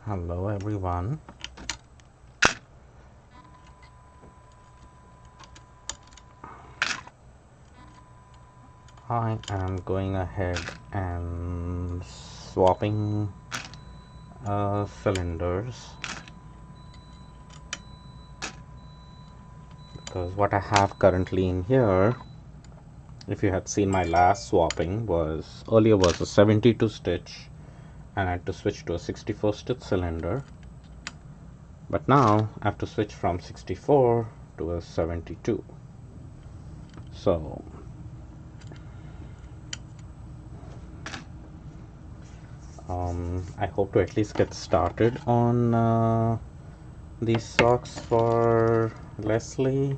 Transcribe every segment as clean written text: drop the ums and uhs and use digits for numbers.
Hello everyone. I am going ahead and swapping cylinders because what I have currently in here, if you had seen my last swapping, was earlier was a 72 stitch and I had to switch to a 64 stitch cylinder, but now I have to switch from 64 to a 72. So I hope to at least get started on these socks for Leslie.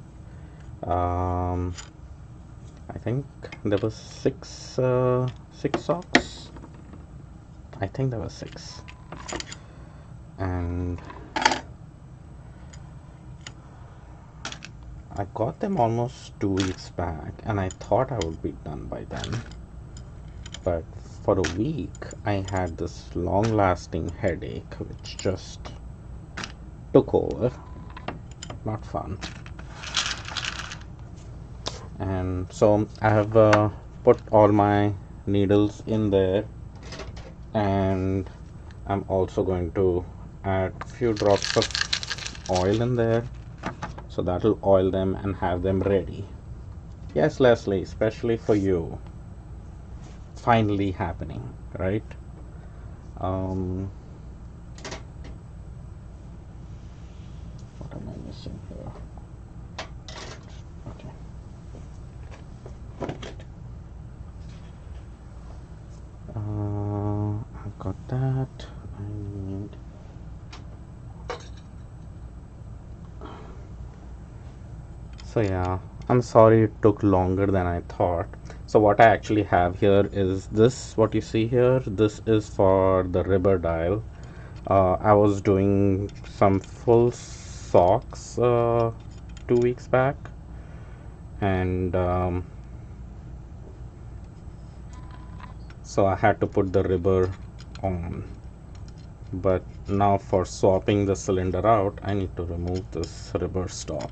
I think there was six socks. I think there were 6, and I got them almost 2 weeks back, and I thought I would be done by then. But for a week, I had this long-lasting headache, which just took over. Not fun. And so I have put all my needles in there, and I'm also going to add a few drops of oil in there, so that'll oil them and have them ready. Yes, Leslie, especially for you. Finally happening, right? What am I missing here? Okay. I've got that. I need. So yeah, I'm sorry it took longer than I thought. So what I actually have here is this, what you see here. This is for the rubber dial. I was doing some full socks 2 weeks back, and so I had to put the rubber on. But now for swapping the cylinder out, I need to remove this rubber stop.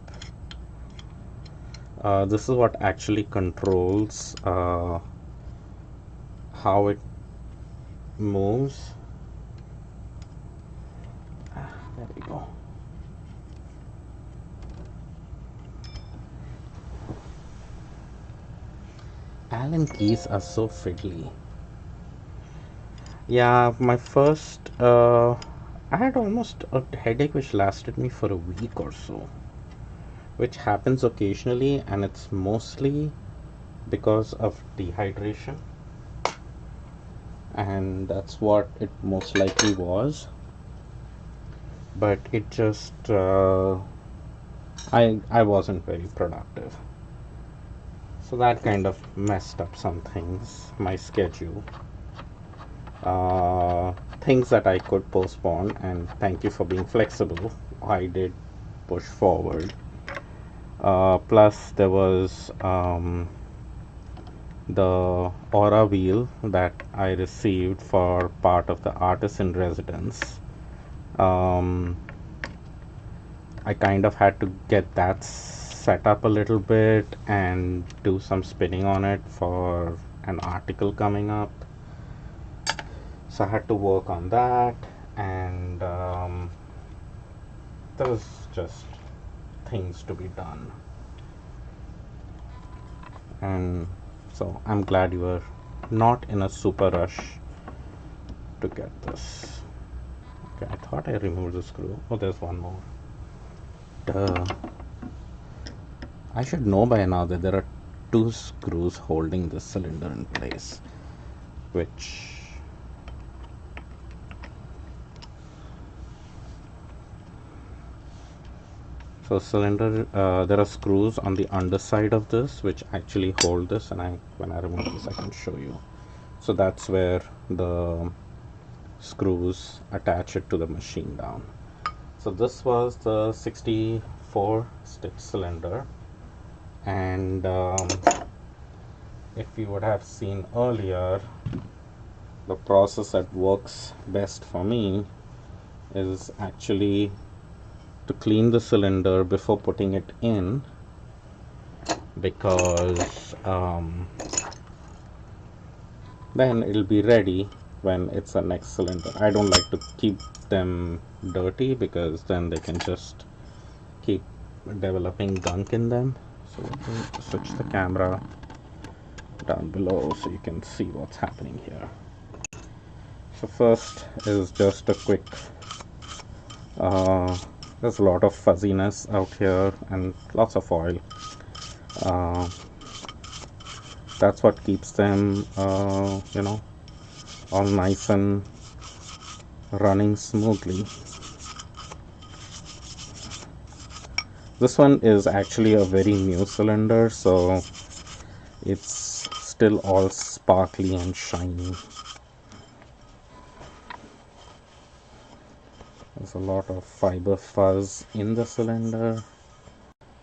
This is what actually controls how it moves. There we go. Allen keys are so fiddly. Yeah, my first, I had almost a headache which lasted me for a week or so, which happens occasionally, and it's mostly because of dehydration, and that's what it most likely was. But it just, I wasn't very productive, so that kind of messed up some things, my schedule. Things that I could postpone, and thank you for being flexible, I did push forward. Plus there was the aura wheel that I received for part of the artist in residence. I kind of had to get that set up a little bit and do some spinning on it for an article coming up. So I had to work on that, and there was just things to be done. And so I'm glad you were not in a super rush to get this. Okay, I thought I removed the screw. Oh, there's one more. Duh. I should know by now that there are 2 screws holding this cylinder in place, which so cylinder, there are screws on the underside of this which actually hold this, and when I remove this I can show you. So that's where the screws attach it to the machine down. So this was the 64 stitch cylinder, and if you would have seen earlier, the process that works best for me is actually to clean the cylinder before putting it in, because then it'll be ready when it's the next cylinder. I don't like to keep them dirty because then they can just keep developing gunk in them. So let me switch the camera down below so you can see what's happening here. So first is just a quick there's a lot of fuzziness out here and lots of oil. That's what keeps them all nice and running smoothly. This one is actually a very new cylinder, so it's still all sparkly and shiny. There's a lot of fiber fuzz in the cylinder,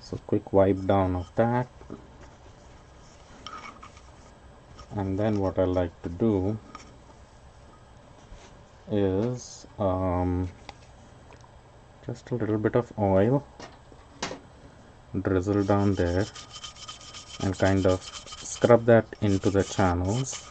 so quick wipe down of that. And then what I like to do is just a little bit of oil, drizzle down there and kind of scrub that into the channels.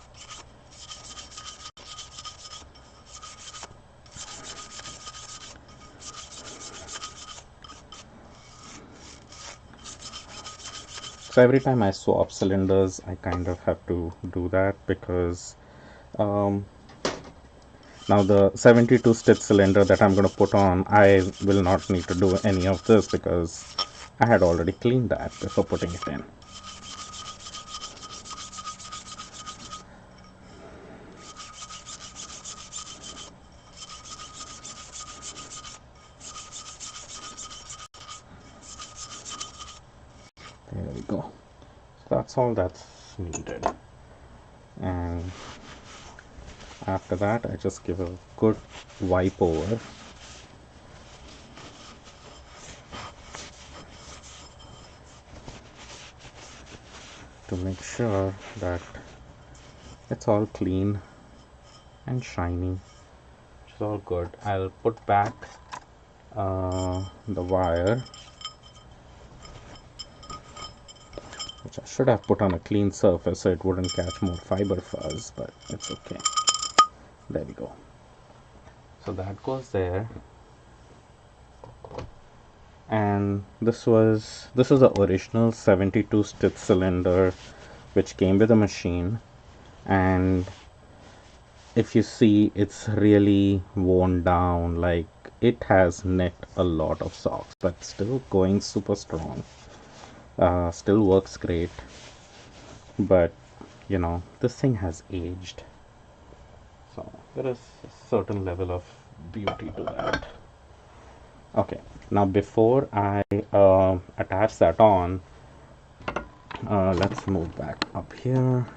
So every time I swap cylinders, I kind of have to do that because now the 72 stitch cylinder that I'm going to put on, I will not need to do any of this because I had already cleaned that before putting it in. There we go. So that's all that's needed. And after that, I just give a good wipe over. To make sure that it's all clean and shiny, which is all good. I'll put back the wire, which I should have put on a clean surface so it wouldn't catch more fiber fuzz, but it's okay. There we go. So that goes there. And this is the original 72 stitch cylinder which came with the machine, and if you see, it's really worn down, like it has nicked a lot of socks, but still going super strong. Still works great, but you know, this thing has aged, so there is a certain level of beauty to that. Okay, now before I attach that on, let's move back up here.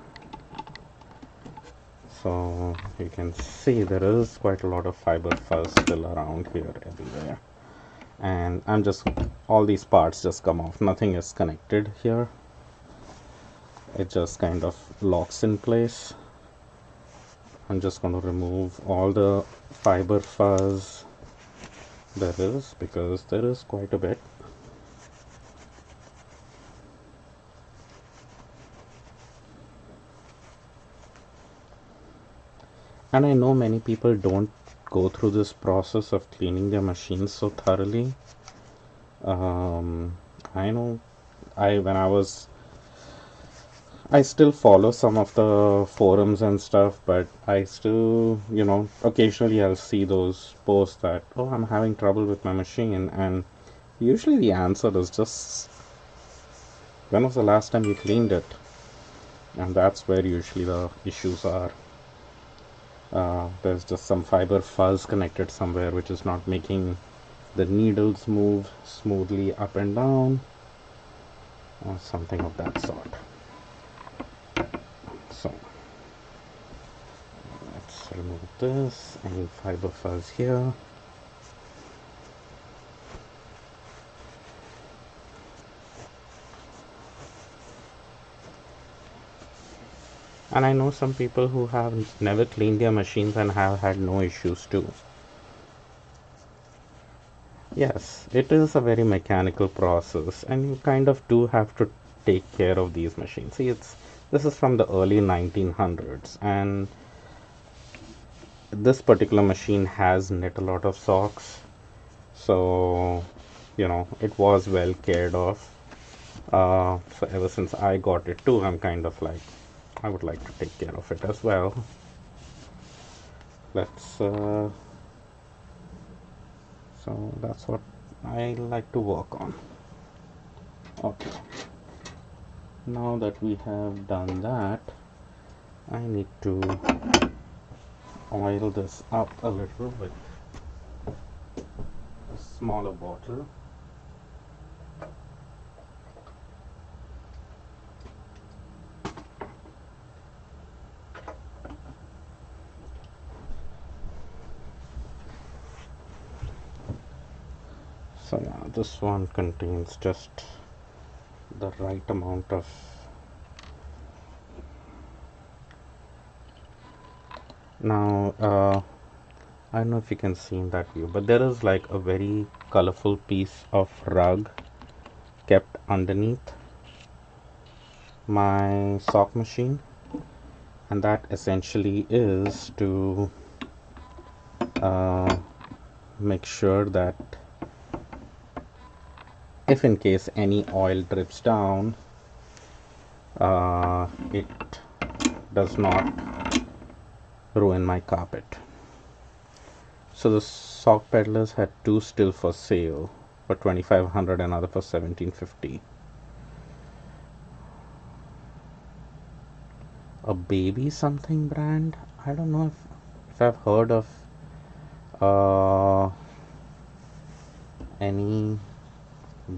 So you can see there is quite a lot of fiber fuzz still around here everywhere, and I'm just, all these parts just come off, nothing is connected here, it just kind of locks in place. I'm just going to remove all the fiber fuzz there is, because there is quite a bit. And I know many people don't go through this process of cleaning their machines so thoroughly. I know I still follow some of the forums and stuff, but I still, you know, occasionally I'll see those posts that, oh, I'm having trouble with my machine, and usually the answer is just, when was the last time you cleaned it? And that's where usually the issues are. There's just some fiber fuzz connected somewhere which is not making the needles move smoothly up and down, or something of that sort. So let's remove this, any fiber fuzz here. And I know some people who have never cleaned their machines and have had no issues too. Yes, it is a very mechanical process, and you kind of do have to take care of these machines. See, this is from the early 1900s, and this particular machine has knit a lot of socks, so it was well cared of. So ever since I got it too, I'm kind of like, I would like to take care of it as well. Let's So that's what I like to work on. Okay, now that we have done that, I need to oil this up a little with a smaller bottle. So yeah, this one contains just the right amount of now I don't know if you can see in that view, but there is like a very colorful piece of rug kept underneath my sock machine, and that essentially is to make sure that if in case any oil drips down, it does not ruin my carpet. So the sock peddlers had two still for sale for 2,500, another for 1,750. A baby something brand. I don't know if I've heard of any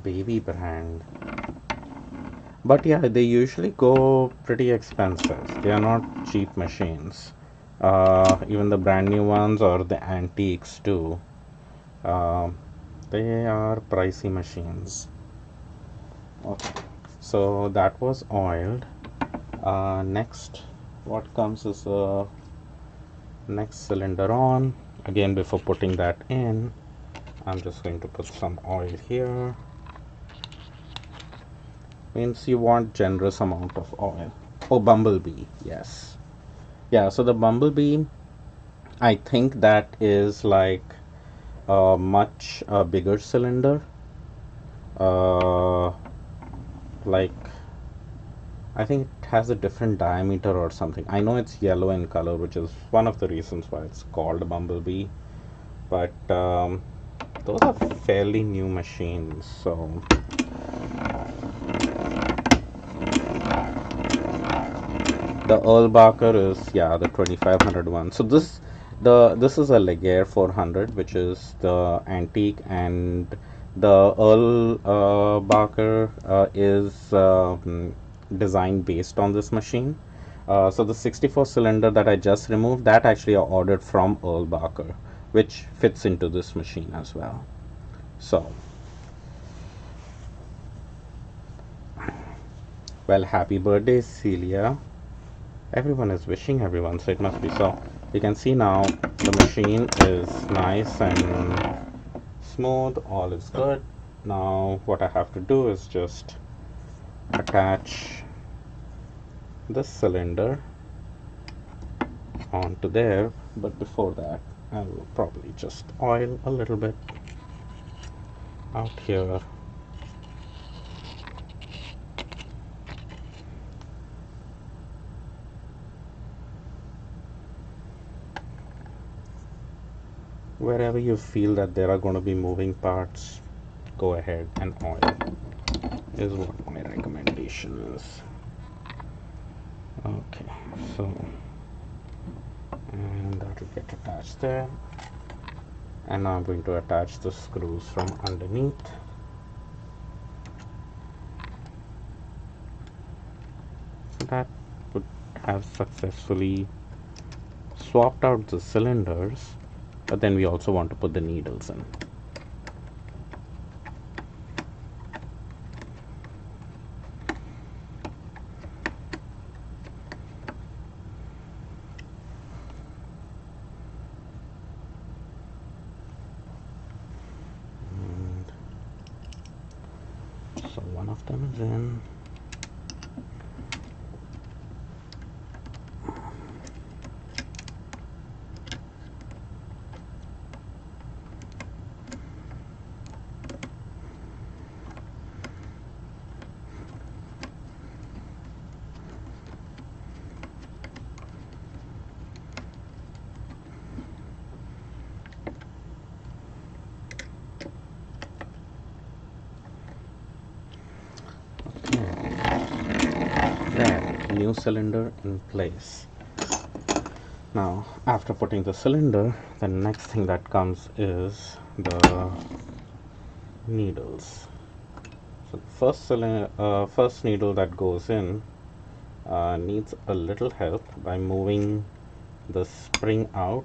baby brand, but yeah, they usually go pretty expensive. They are not cheap machines. Even the brand new ones or the antiques too, they are pricey machines. Okay, so that was oiled. Next, what comes is a next cylinder on. Again, before putting that in, I'm just going to put some oil here. Means you want generous amount of oil. Oh, bumblebee, yes. Yeah, so the bumblebee, I think that is like a much bigger cylinder. Like, I think it has a different diameter or something. I know it's yellow in color, which is one of the reasons why it's called a bumblebee. But those are fairly new machines, so the Erlbacher is, yeah, the 2,500 one. So this is a Leger 400, which is the antique, and the Erlbacher is designed based on this machine. So the 64 cylinder that I just removed, that actually I ordered from Erlbacher, which fits into this machine as well. So, well, happy birthday, Celia. Everyone is wishing everyone, so it must be so. You can see now the machine is nice and smooth, all is good. Now what I have to do is just attach this cylinder onto there, but before that I will probably just oil a little bit out here. Wherever you feel that there are going to be moving parts, go ahead and oil is what my recommendation is. Okay, so and that will get attached there, and now I'm going to attach the screws from underneath. That would have successfully swapped out the cylinders, but then we also want to put the needles in. One of them is in. There, new cylinder in place. Now, after putting the cylinder, the next thing that comes is the needles. So the first needle that goes in needs a little help by moving the spring out,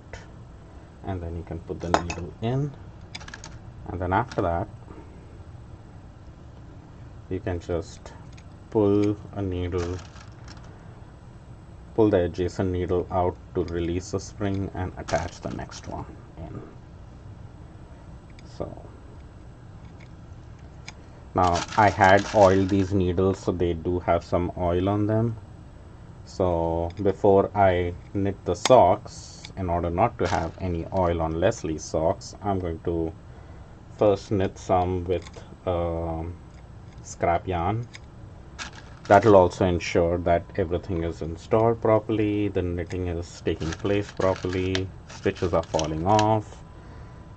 and then you can put the needle in, and then after that you can just pull the adjacent needle out to release the spring and attach the next one in. So now I had oiled these needles, so they do have some oil on them. So before I knit the socks, in order not to have any oil on Leslie's socks, I'm going to first knit some with scrap yarn. That will also ensure that everything is installed properly, the knitting is taking place properly, stitches are falling off,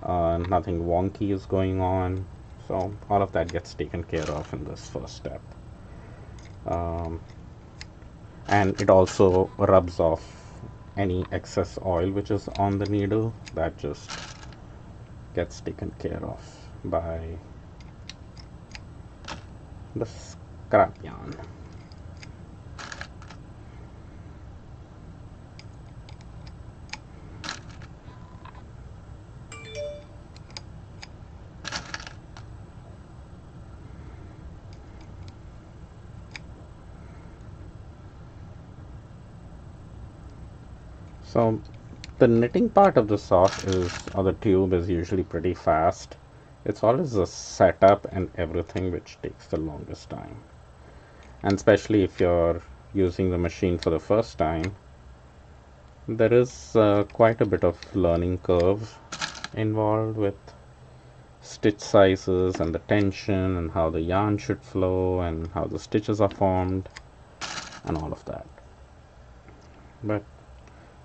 nothing wonky is going on. So all of that gets taken care of in this first step. And it also rubs off any excess oil which is on the needle. That just gets taken care of by the scrap yarn. So the knitting part of the sock or the tube is usually pretty fast. It's always the setup and everything which takes the longest time. And especially if you're using the machine for the first time, there is quite a bit of learning curve involved with stitch sizes and the tension and how the yarn should flow and how the stitches are formed and all of that. But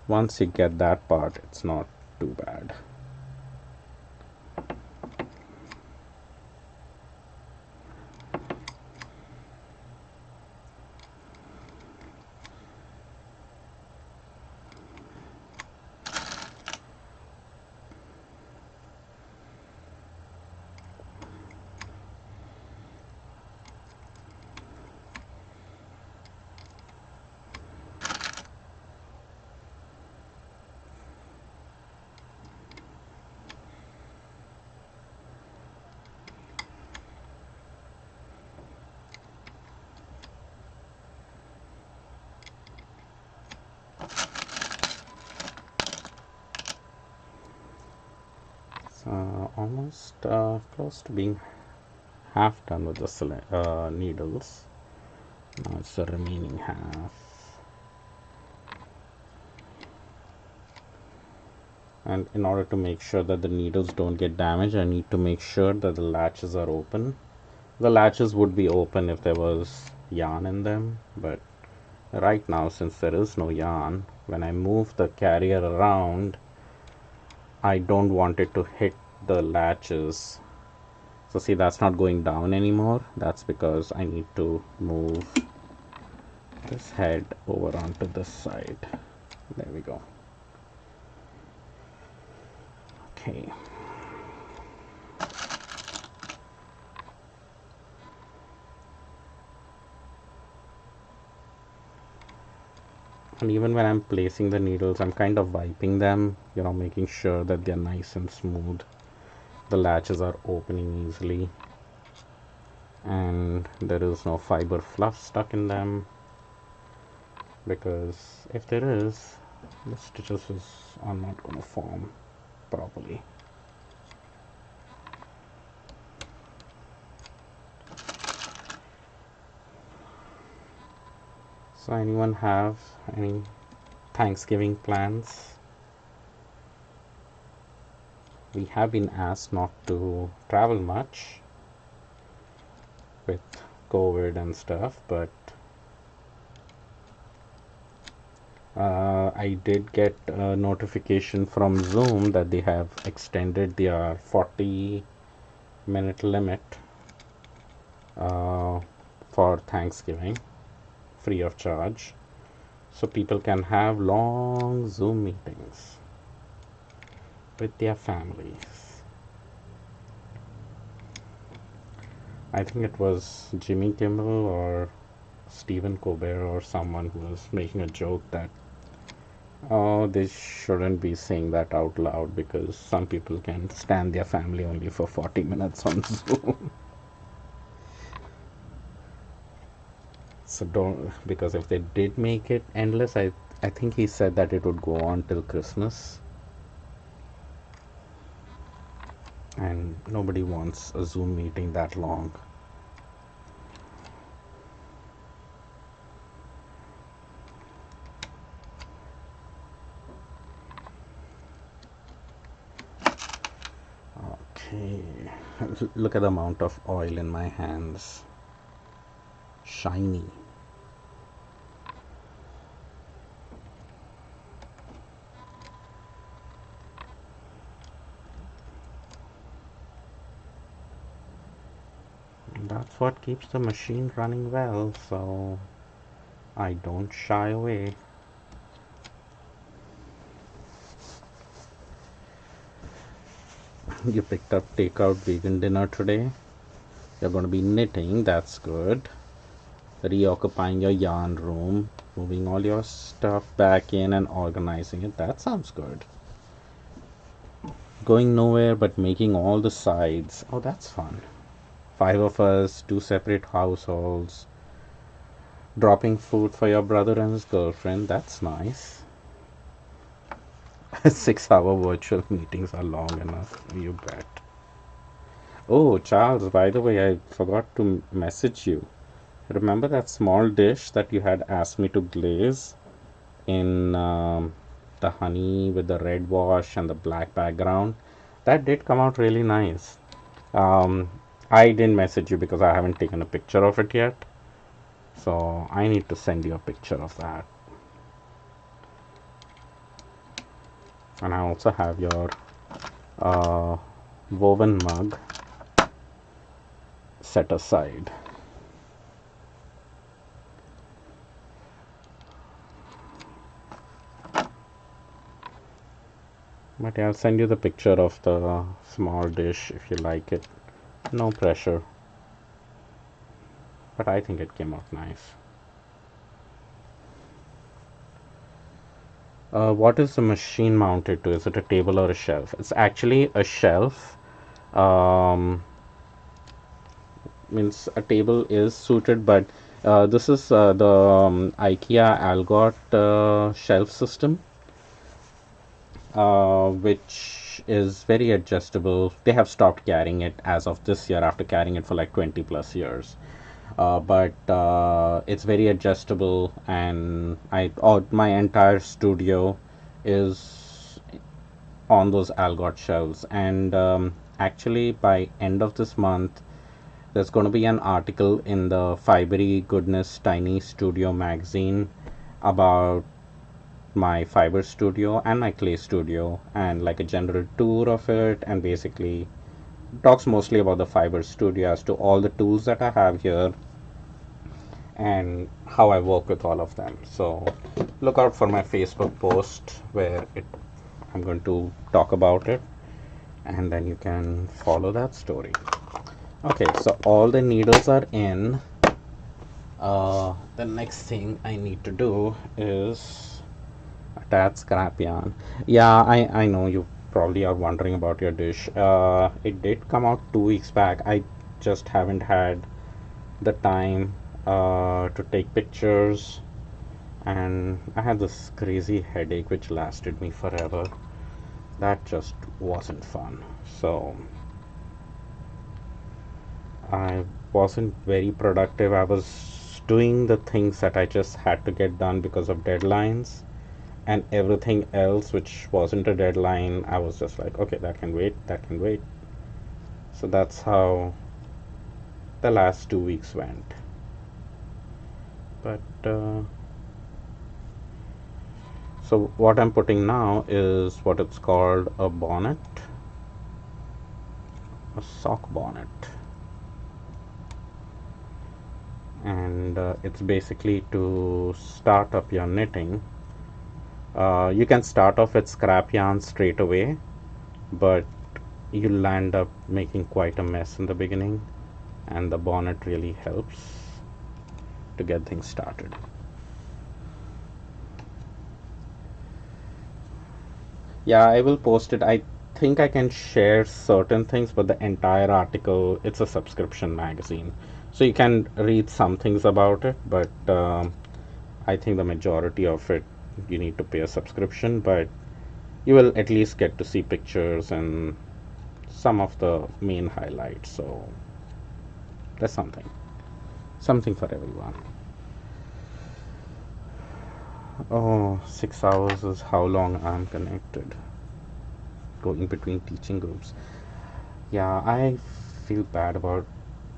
once you get that part, it's not too bad. Almost close to being half done with the needles. Now it's the remaining half. And in order to make sure that the needles don't get damaged, I need to make sure that the latches are open. The latches would be open if there was yarn in them, but right now, since there is no yarn, when I move the carrier around, I don't want it to hit the latches. So see, that's not going down anymore. That's because I need to move this head over onto this side. There we go. Okay. And even when I'm placing the needles, I'm kind of wiping them, making sure that they're nice and smooth. The latches are opening easily and there is no fiber fluff stuck in them, because if there is, the stitches are not going to form properly. So anyone have any Thanksgiving plans? We have been asked not to travel much with COVID and stuff, but I did get a notification from Zoom that they have extended their 40-minute limit uh, for Thanksgiving, free of charge. So people can have long Zoom meetings with their families. I think it was Jimmy Kimmel or Stephen Colbert or someone who was making a joke that, oh, they shouldn't be saying that out loud because some people can stand their family only for 40 minutes on Zoom. So don't, because if they did make it endless, I think he said that it would go on till Christmas. And nobody wants a Zoom meeting that long. Okay, look at the amount of oil in my hands. Shiny. That's what keeps the machine running well, so I don't shy away. You picked up takeout vegan dinner today. You're going to be knitting, that's good. Reoccupying your yarn room, moving all your stuff back in and organizing it, that sounds good. Going nowhere but making all the sides, oh, that's fun. 5 of us, 2 separate households. Dropping food for your brother and his girlfriend, that's nice. 6-hour virtual meetings are long enough, you bet. Oh, Charles, by the way, I forgot to message you. Remember that small dish that you had asked me to glaze in the honey with the red wash and the black background? That did come out really nice. I didn't message you because I haven't taken a picture of it yet. So I need to send you a picture of that. And I also have your woven mug set aside. But yeah, I'll send you the picture of the small dish if you like it. No pressure. But I think it came out nice. What is the machine mounted to? Is it a table or a shelf? It's actually a shelf. Means a table is suited, but this is the IKEA Algot shelf system, which is very adjustable. They have stopped carrying it as of this year after carrying it for like 20 plus years. But it's very adjustable, and my entire studio is on those Algot shelves. And actually, by end of this month, there's going to be an article in the Fibery Goodness Tiny Studio magazine about my fiber studio and my clay studio, and like a general tour of it, and basically talks mostly about the fiber studio as to all the tools that I have here and how I work with all of them. So look out for my Facebook post where I'm going to talk about it, and then you can follow that story. Okay, so all the needles are in. The next thing I need to do is attach scrap yarn. Yeah, I know you probably are wondering about your dish. It did come out 2 weeks back. I just haven't had the time to take pictures, and I had this crazy headache which lasted me forever. That just wasn't fun. So I wasn't very productive. I was doing the things that I just had to get done because of deadlines, and everything else which wasn't a deadline, I was just like, okay, that can wait, that can wait. So that's how the last 2 weeks went. But so what I'm putting now is what it's called a bonnet, a sock bonnet. And it's basically to start up your knitting. You can start off with scrap yarn straight away, but you'll end up making quite a mess in the beginning, and the bonnet really helps to get things started. Yeah, I will post it. I think I can share certain things, but the entire article, it's a subscription magazine. So you can read some things about it, but I think the majority of it, you need to pay a subscription, but you will at least get to see pictures and some of the main highlights. So that's something for everyone. Oh, 6 hours is how long I'm connected, going between teaching groups. Yeah, I feel bad about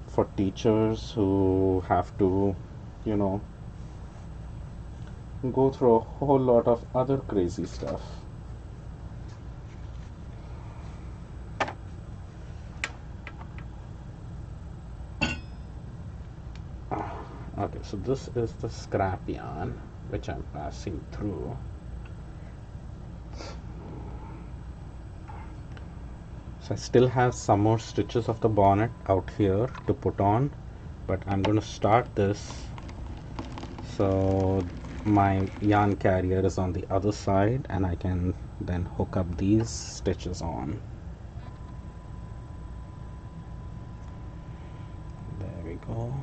for teachers who have to, you know, go through a whole lot of other crazy stuff. Okay, so this is the scrap yarn which I'm passing through. So I still have some more stitches of the bonnet out here to put on, but I'm going to start this. So my yarn carrier is on the other side, and I can then hook up these stitches on. There we go.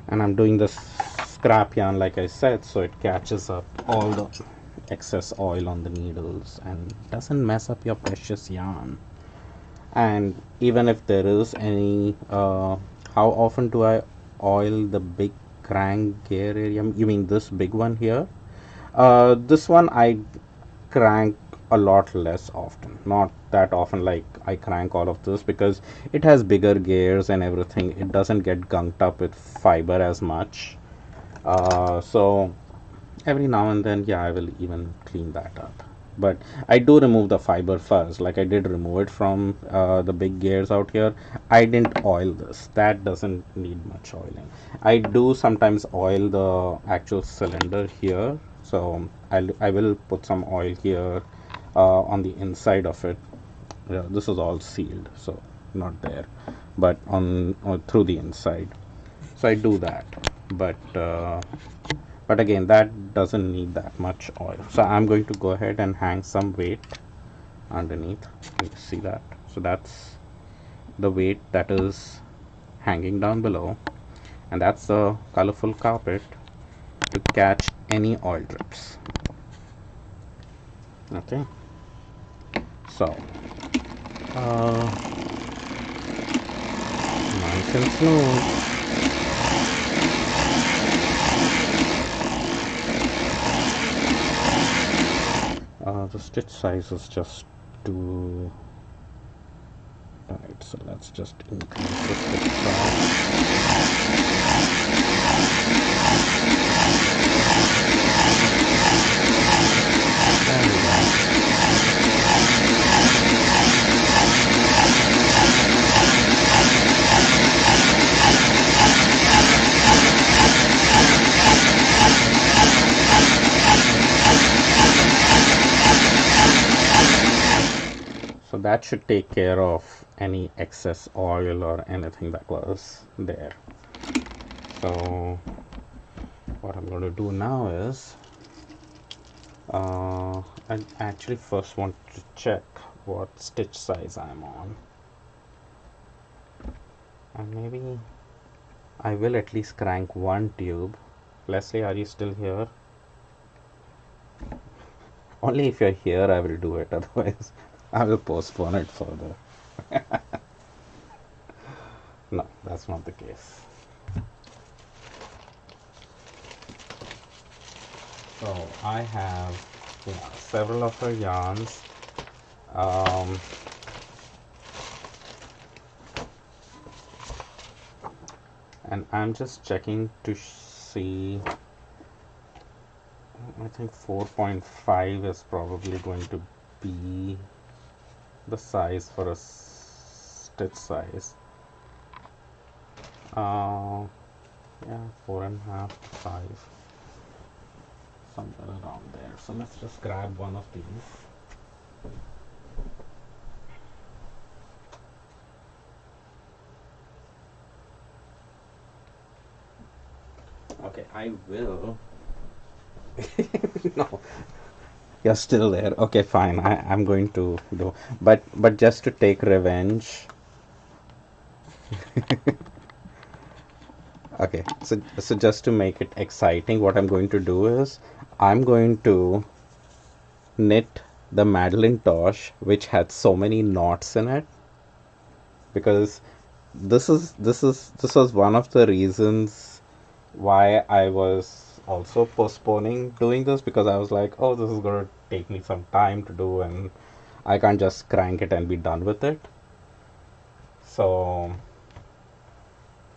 And I'm doing this scrap yarn like I said, so it catches up all the excess oil on the needles and doesn't mess up your precious yarn. And even if there is any how often do I oil the big crank gear area? You mean this big one here? This one I crank a lot less often, not that often like I crank all of this, because it has bigger gears and everything. It doesn't get gunked up with fiber as much. So every now and then, yeah, I will even clean that up, but I do remove the fiber first. Like I did remove it from the big gears out here. I didn't oil this. That doesn't need much oiling. I do sometimes oil the actual cylinder here, so I will put some oil here on the inside of it. Yeah, this is all sealed, so not there, but on through the inside. So I do that, but again, that doesn't need that much oil. So I'm going to go ahead and hang some weight underneath. You can see that. So that's the weight that is hanging down below, and that's the colorful carpet to catch any oil drips. Okay, so nice and smooth. The stitch size is just too tight, so let's just increase the stitch size. There we go. So that should take care of any excess oil or anything that was there. So what I'm going to do now is I actually first want to check what stitch size I'm on, and maybe I will at least crank one tube. Leslie, are you still here? Only if you're here I will do it, otherwise I will postpone it further. No, that's not the case. So I have several of her yarns. Um, and I'm just checking to see. I think 4.5 is probably going to be the size for a stitch size. Yeah, 4.5 to 5, somewhere around there. So let's just grab one of these. Okay, I will. No, you're still there. Okay, fine. I'm going to do, but just to take revenge. Okay, so just to make it exciting, what I'm going to do is I'm going to knit the Madeline Tosh, which had so many knots in it, because this was one of the reasons why I was also postponing doing this, because I was like, oh, this is going to take me some time to do, and I can't just crank it and be done with it. So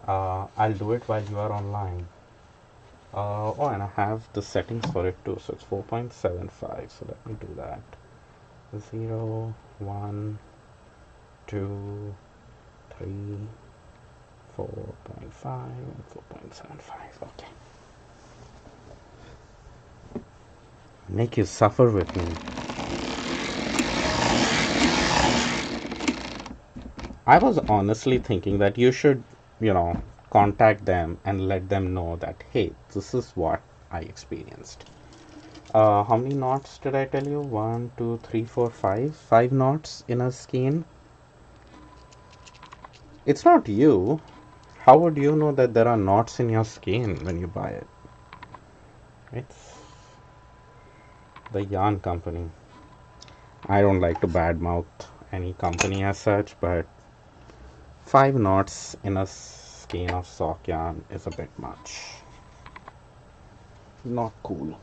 I'll do it while you are online. Oh, and I have the settings for it too, so it's 4.75. So let me do that. 0, 1, 2, 3, 4.5, and 4.75. Okay. Make you suffer with me. I was honestly thinking that you should, contact them and let them know that, hey, this is what I experienced. How many knots did I tell you? 1, 2, 3, 4, 5. 5 knots in a skein. It's not you. How would you know that there are knots in your skein when you buy it? It's the yarn company. I don't like to badmouth any company as such, but 5 knots in a skein of sock yarn is a bit much. Not cool.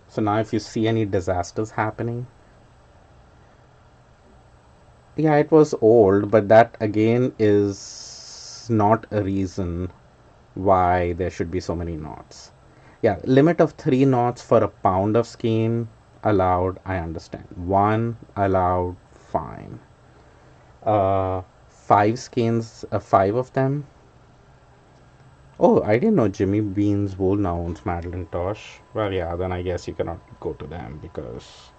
So now if you see any disasters happening, yeah, it was old, but that again is not a reason why there should be so many knots. Yeah, limit of 3 knots for a pound of skein allowed, I understand. 1 allowed, fine. 5 skeins, 5 of them. Oh, I didn't know Jimmy Bean's Wool now owns Madeline Tosh. Well, yeah, then I guess you cannot go to them because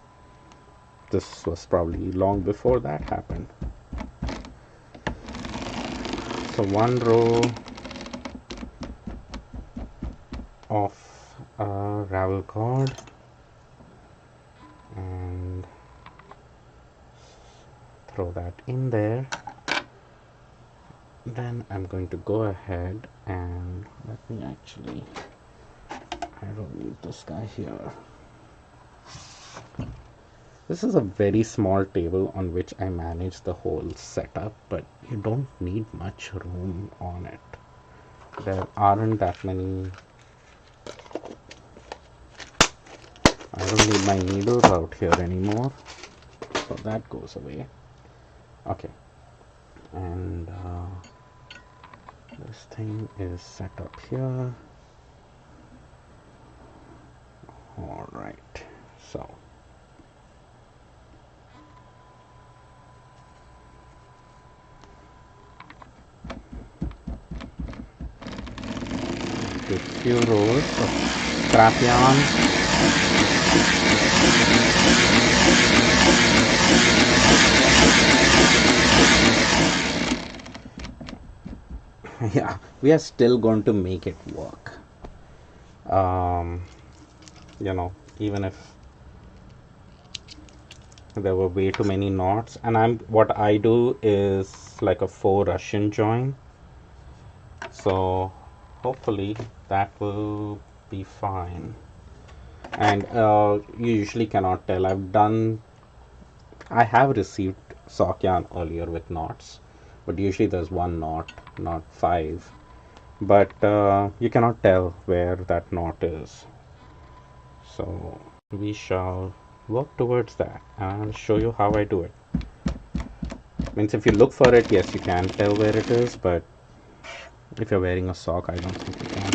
this was probably long before that happened. So 1 row of ravel cord and throw that in there. Then I'm going to go ahead and let me actually, I don't need this guy here. This is a very small table on which I manage the whole setup, but you don't need much room on it. There aren't that many. I don't need my needles out here anymore, so that goes away. Okay, and this thing is set up here. All right, so a few rows of scrap yarn. Yeah, we are still going to make it work. Even if there were way too many knots, and what I do is like a 4 Russian join, so hopefully that will be fine. And you usually cannot tell. I have received sock yarn earlier with knots, but usually there's one knot, not five. But you cannot tell where that knot is. So we shall work towards that, and I'll show you how I do it. Means if you look for it, yes, you can tell where it is, but if you're wearing a sock, I don't think you can.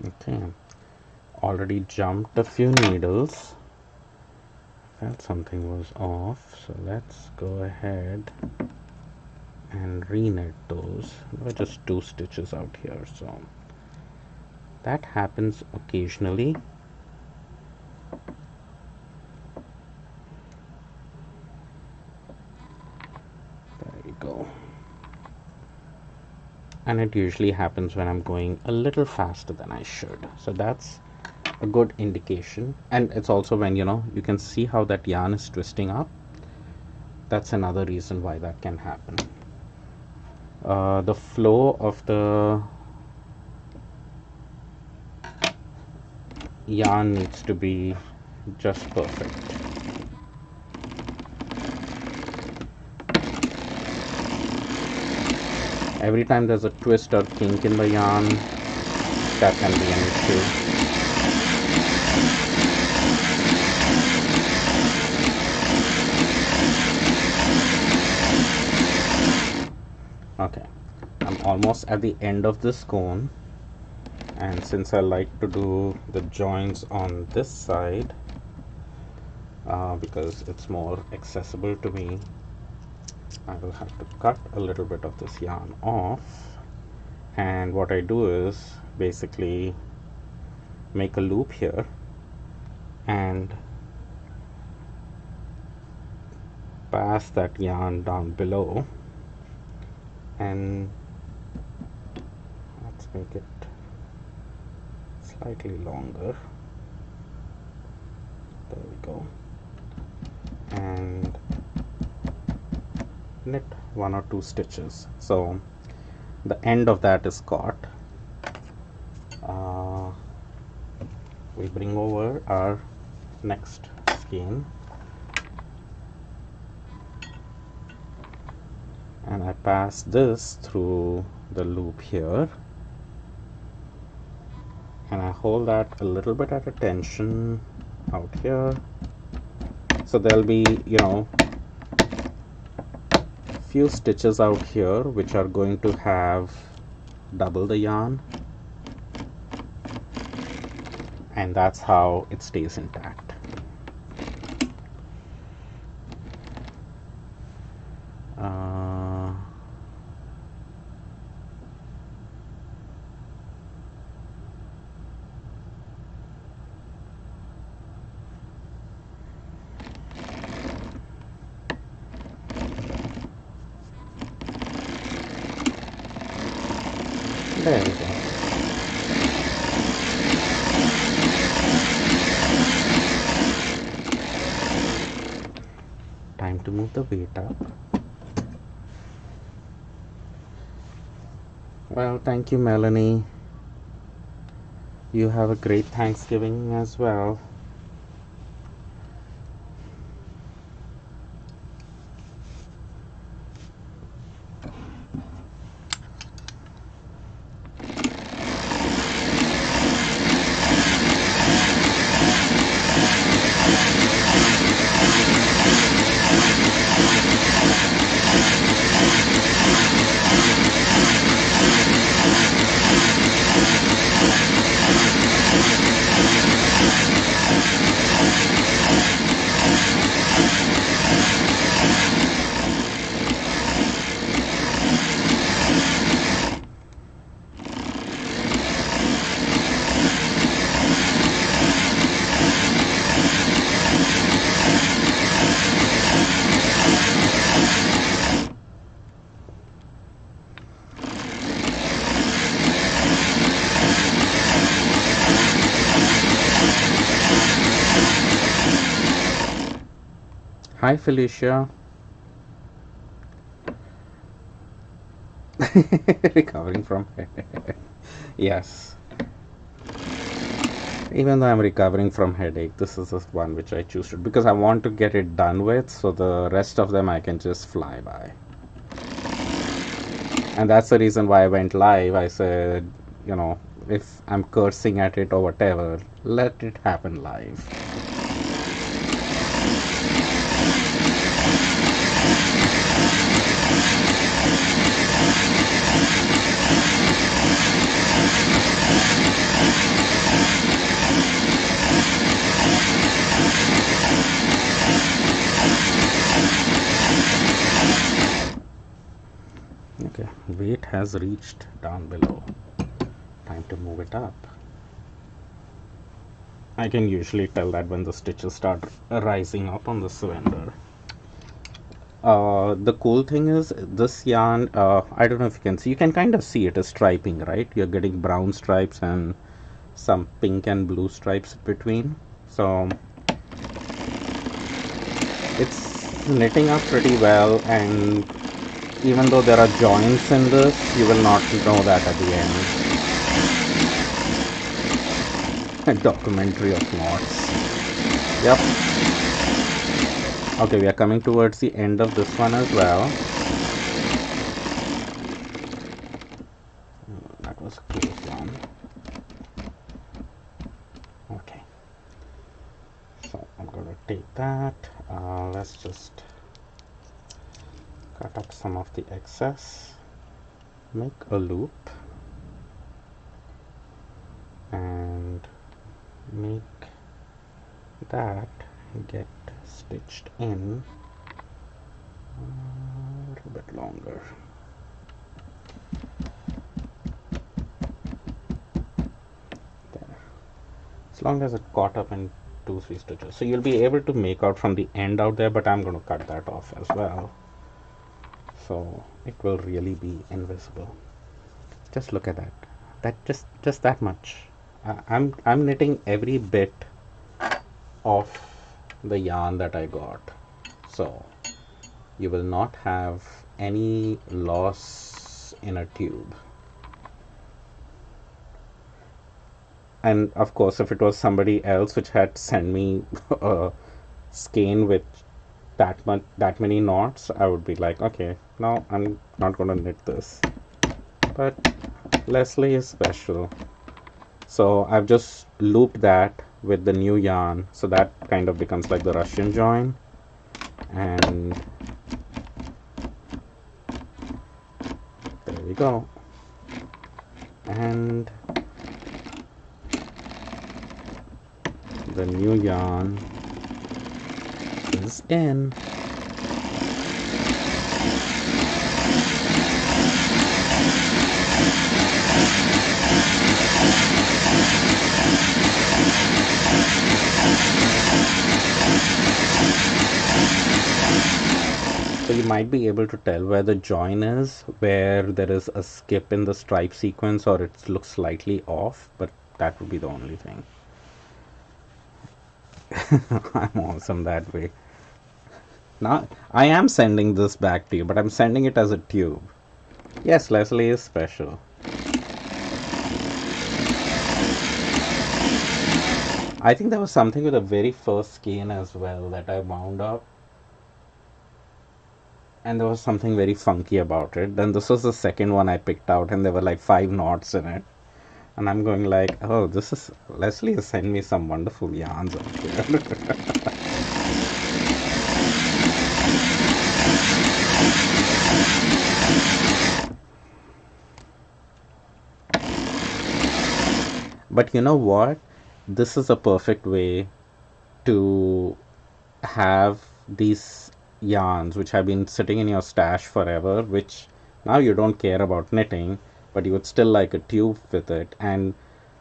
Okay, already jumped a few needles. Felt something was off, so let's go ahead and re-knit those. There are just 2 stitches out here, so that happens occasionally. There you go. And it usually happens when I'm going a little faster than I should, so that's a good indication. And it's also when, you know, you can see how that yarn is twisting up. That's another reason why that can happen. The flow of the yarn needs to be just perfect. Every time there's a twist or kink in the yarn, that can be an issue. Okay, I'm almost at the end of this cone, and since I like to do the joints on this side because it's more accessible to me, I will have to cut a little bit of this yarn off. And what I do is basically make a loop here and pass that yarn down below, and let's make it slightly longer. There we go. And knit 1 or 2 stitches, so the end of that is caught. We bring over our next skein, and I pass this through the loop here, and I hold that a little bit at a tension out here, so there'll be, you know, few stitches out here which are going to have double the yarn, and that's how it stays intact. There we go. Time to move the weight up. Well, thank you, Melanie. You have a great Thanksgiving as well. Hi, Felicia. Recovering from headache. Yes. Even though I'm recovering from headache, this is the one which I choose to, because I want to get it done with, so the rest of them I can just fly by. And that's the reason why I went live. I said, you know, if I'm cursing at it or whatever, let it happen live. Okay, weight has reached down below. Time to move it up. I can usually tell that when the stitches start rising up on the cylinder. The cool thing is this yarn, I don't know if you can see, you can kind of see it is striping, right? You're getting brown stripes and some pink and blue stripes between. So it's knitting up pretty well, and even though there are joints in this, you will not know that at the end. A documentary of knots. Yep. Okay, we are coming towards the end of this one as well. That was a close one. Okay. So I'm going to take that. Let's just cut up some of the excess. Make a loop. And make that get stitched in a little bit longer. There. As long as it caught up in 2-3 stitches. So you'll be able to make out from the end out there, but I'm going to cut that off as well. So it will really be invisible. Just look at that. That just that much. I'm knitting every bit of the yarn that I got, so you will not have any loss in a tube. And of course, if it was somebody else which had sent me a skein with that many knots, I would be like, okay, no, I'm not going to knit this. But Leslie is special, so I've just looped that with the new yarn, so that kind of becomes like the Russian join. And there we go. And the new yarn is in. So you might be able to tell where the join is, where there is a skip in the stripe sequence, or it looks slightly off, but that would be the only thing. I'm awesome that way. Now, I am sending this back to you, but I'm sending it as a tube. Yes, Leslie is special. I think there was something with the very first skein as well that I wound up. And there was something very funky about it. Then this was the second one I picked out, and there were like 5 knots in it. And I'm going like, oh, this is, Leslie has sent me some wonderful yarns out here. But you know what? This is a perfect way to have these yarns which have been sitting in your stash forever, which now you don't care about knitting, but you would still like a tube with it. And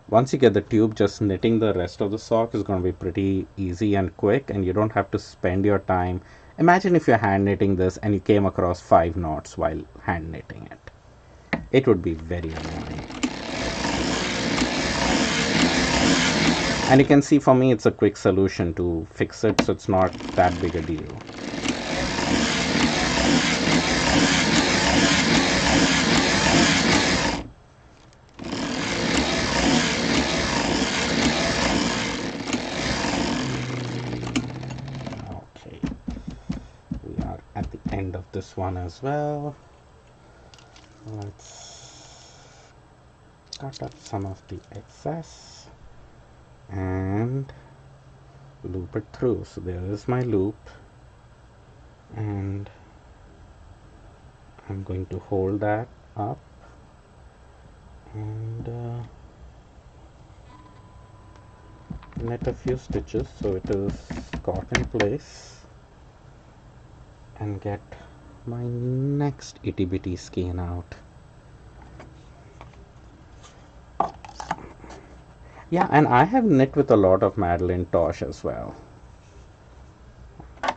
once you get the tube, just knitting the rest of the sock is going to be pretty easy and quick, and you don't have to spend your time. Imagine if you're hand knitting this and you came across 5 knots while hand knitting it. It would be very annoying. And you can see for me it's a quick solution to fix it, so it's not that big a deal. end of this one as well. Let's cut up some of the excess and loop it through. So there is my loop, and I'm going to hold that up and knit a few stitches so it is caught in place, and get my next itty bitty skein out. Yeah, and I have knit with a lot of Madeline Tosh as well.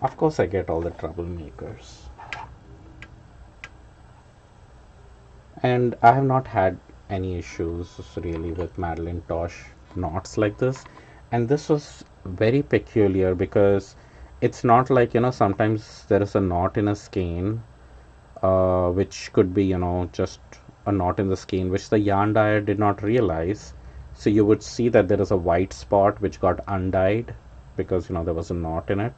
Of course I get all the troublemakers. And I have not had any issues really with Madeline Tosh knots like this. And this was very peculiar because it's not like, sometimes there is a knot in a skein, which could be, just a knot in the skein, which the yarn dyer did not realize. So you would see that there is a white spot which got undyed because, there was a knot in it.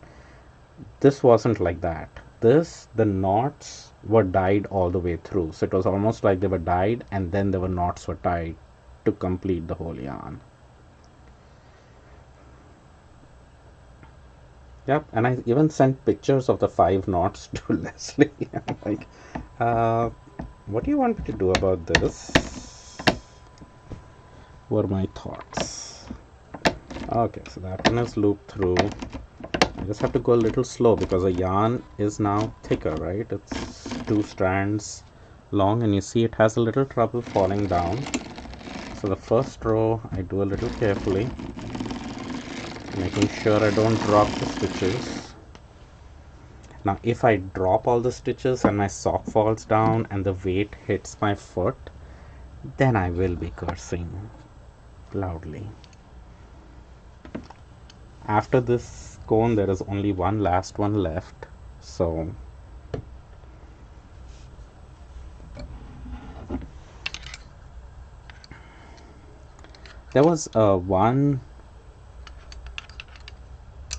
This wasn't like that. The knots were dyed all the way through. So it was almost like they were dyed and then there were knots were tied to complete the whole yarn. Yep, and I even sent pictures of the 5 knots to Leslie. I'm like, what do you want me to do about this? Were my thoughts. Okay, so that one is looped through. I just have to go a little slow because the yarn is now thicker, right? It's 2 strands long, and you see it has a little trouble falling down. So the first row I do a little carefully, making sure I don't drop the stitches. Now if I drop all the stitches and my sock falls down and the weight hits my foot, then I will be cursing loudly. After this cone there is only one last one left, so there was one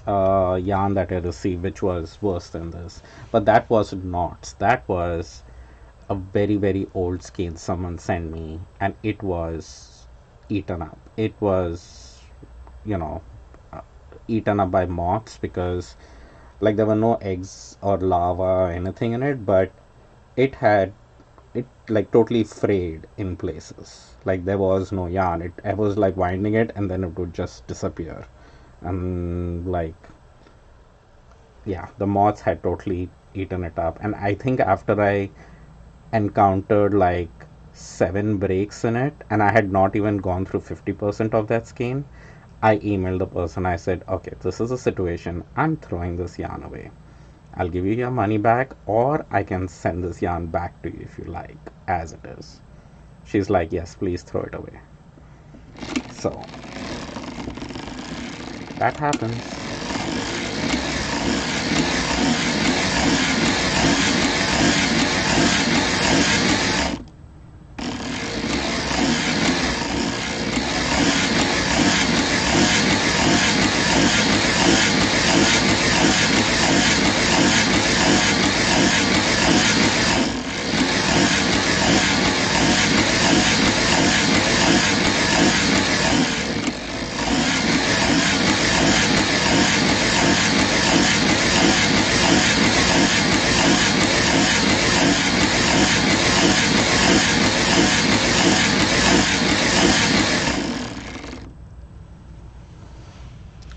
yarn that I received which was worse than this, but that was knots. That was a very, very old skein someone sent me, and it was eaten up. It was, eaten up by moths because like there were no eggs or larvae or anything in it, but it like totally frayed in places. Like there was no yarn. I was like winding it and then it would just disappear. And like, yeah, the moths had totally eaten it up. And I think after I encountered like 7 breaks in it and I had not even gone through 50% of that skein, I emailed the person. I said, okay, this is a situation, I'm throwing this yarn away. I'll give you your money back, or I can send this yarn back to you if you like, as it is. She's like, yes, please throw it away. So that happens.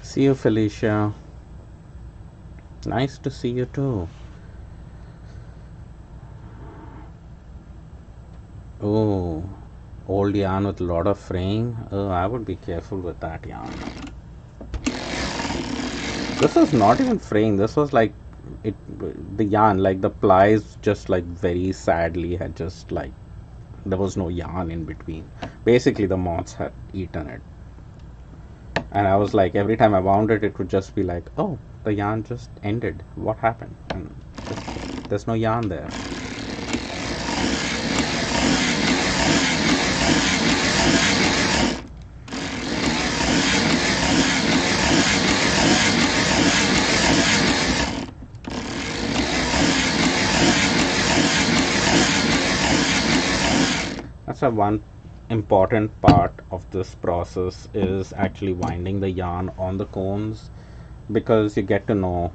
See you, Felicia. Nice to see you too. Oh, old yarn with a lot of fraying. Oh, I would be careful with that yarn. This was not even fraying. This was like the yarn, like the plies just like very sadly had just like, there was no yarn in between. Basically the moths had eaten it. And I was like, every time I wound it, it would just be like, oh, the yarn just ended. What happened? And there's no yarn there. So one important part of this process is actually winding the yarn on the cones, because you get to know,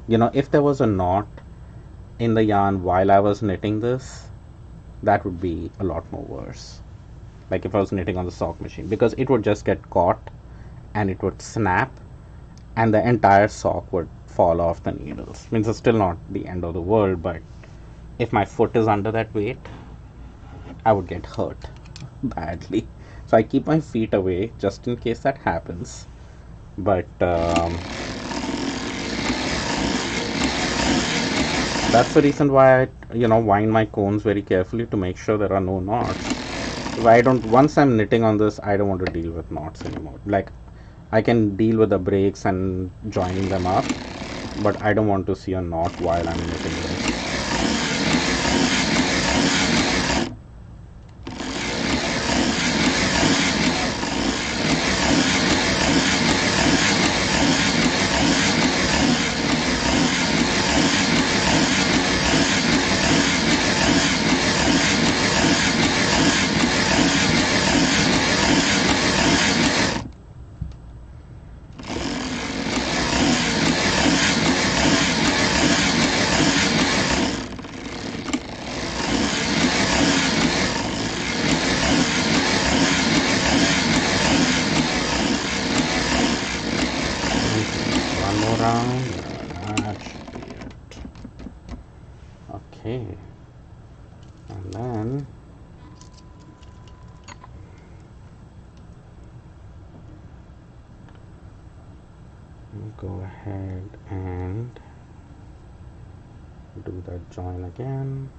if there was a knot in the yarn while I was knitting this, that would be a lot more worse. Like if I was knitting on the sock machine, because it would just get caught and it would snap and the entire sock would fall off the needles. Means it's still not the end of the world, but if my foot is under that weight, I would get hurt badly. So I keep my feet away just in case that happens. But that's the reason why I, wind my cones very carefully to make sure there are no knots. I don't, once I'm knitting on this, I don't want to deal with knots anymore. Like, I can deal with the breaks and joining them up, but I don't want to see a knot while I'm knitting this. That should be it. Okay, and then go ahead and do that join again.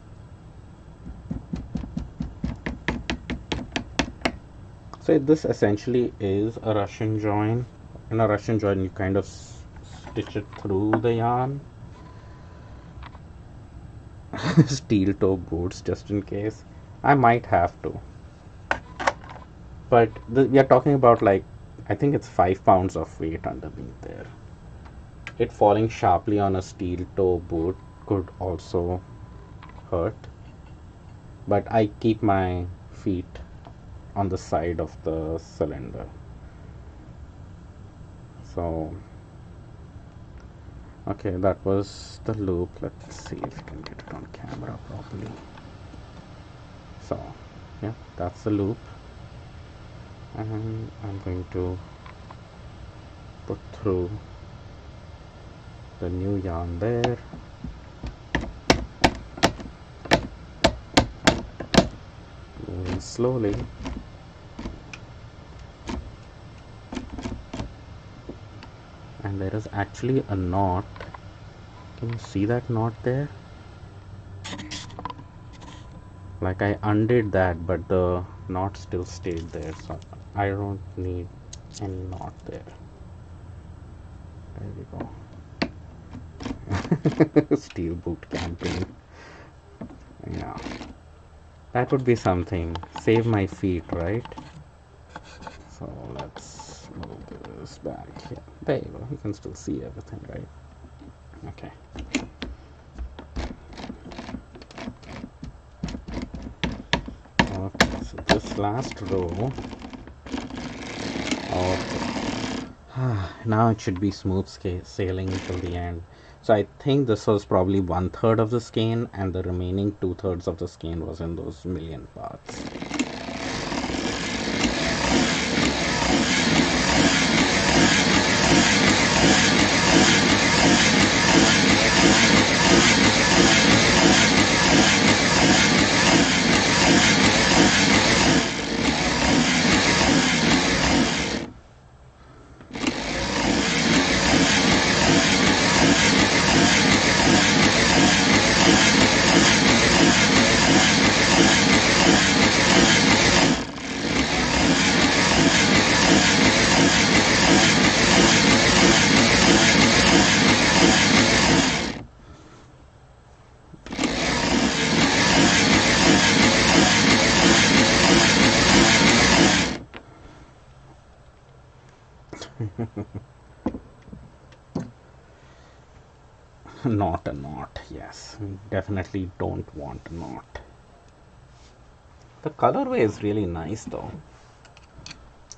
So this essentially is a Russian join. In a Russian join, you kind of stitch it through the yarn. Steel toe boots, just in case. I might have to. But we are talking about, like, I think it's 5 pounds of weight underneath there. It falling sharply on a steel toe boot could also hurt. But I keep my feet on the side of the cylinder. So, okay, that was the loop. Let's see if we can get it on camera properly. So, yeah, that's the loop. And I'm going to put through the new yarn there. Moving slowly. And there is actually a knot. Can you see that knot there? Like I undid that, but the knot still stayed there, so I don't need any knot there. There we go. Steel boot camping. Yeah. That would be something. Save my feet, right? So let's move this back here. There you go. You can still see everything, right? Okay. Okay, so this last row of now it should be smooth sailing till the end. So I think this was probably 1/3 of the skein, and the remaining 2/3 of the skein was in those million parts. Not a knot, yes. We definitely don't want a knot. The colorway is really nice though.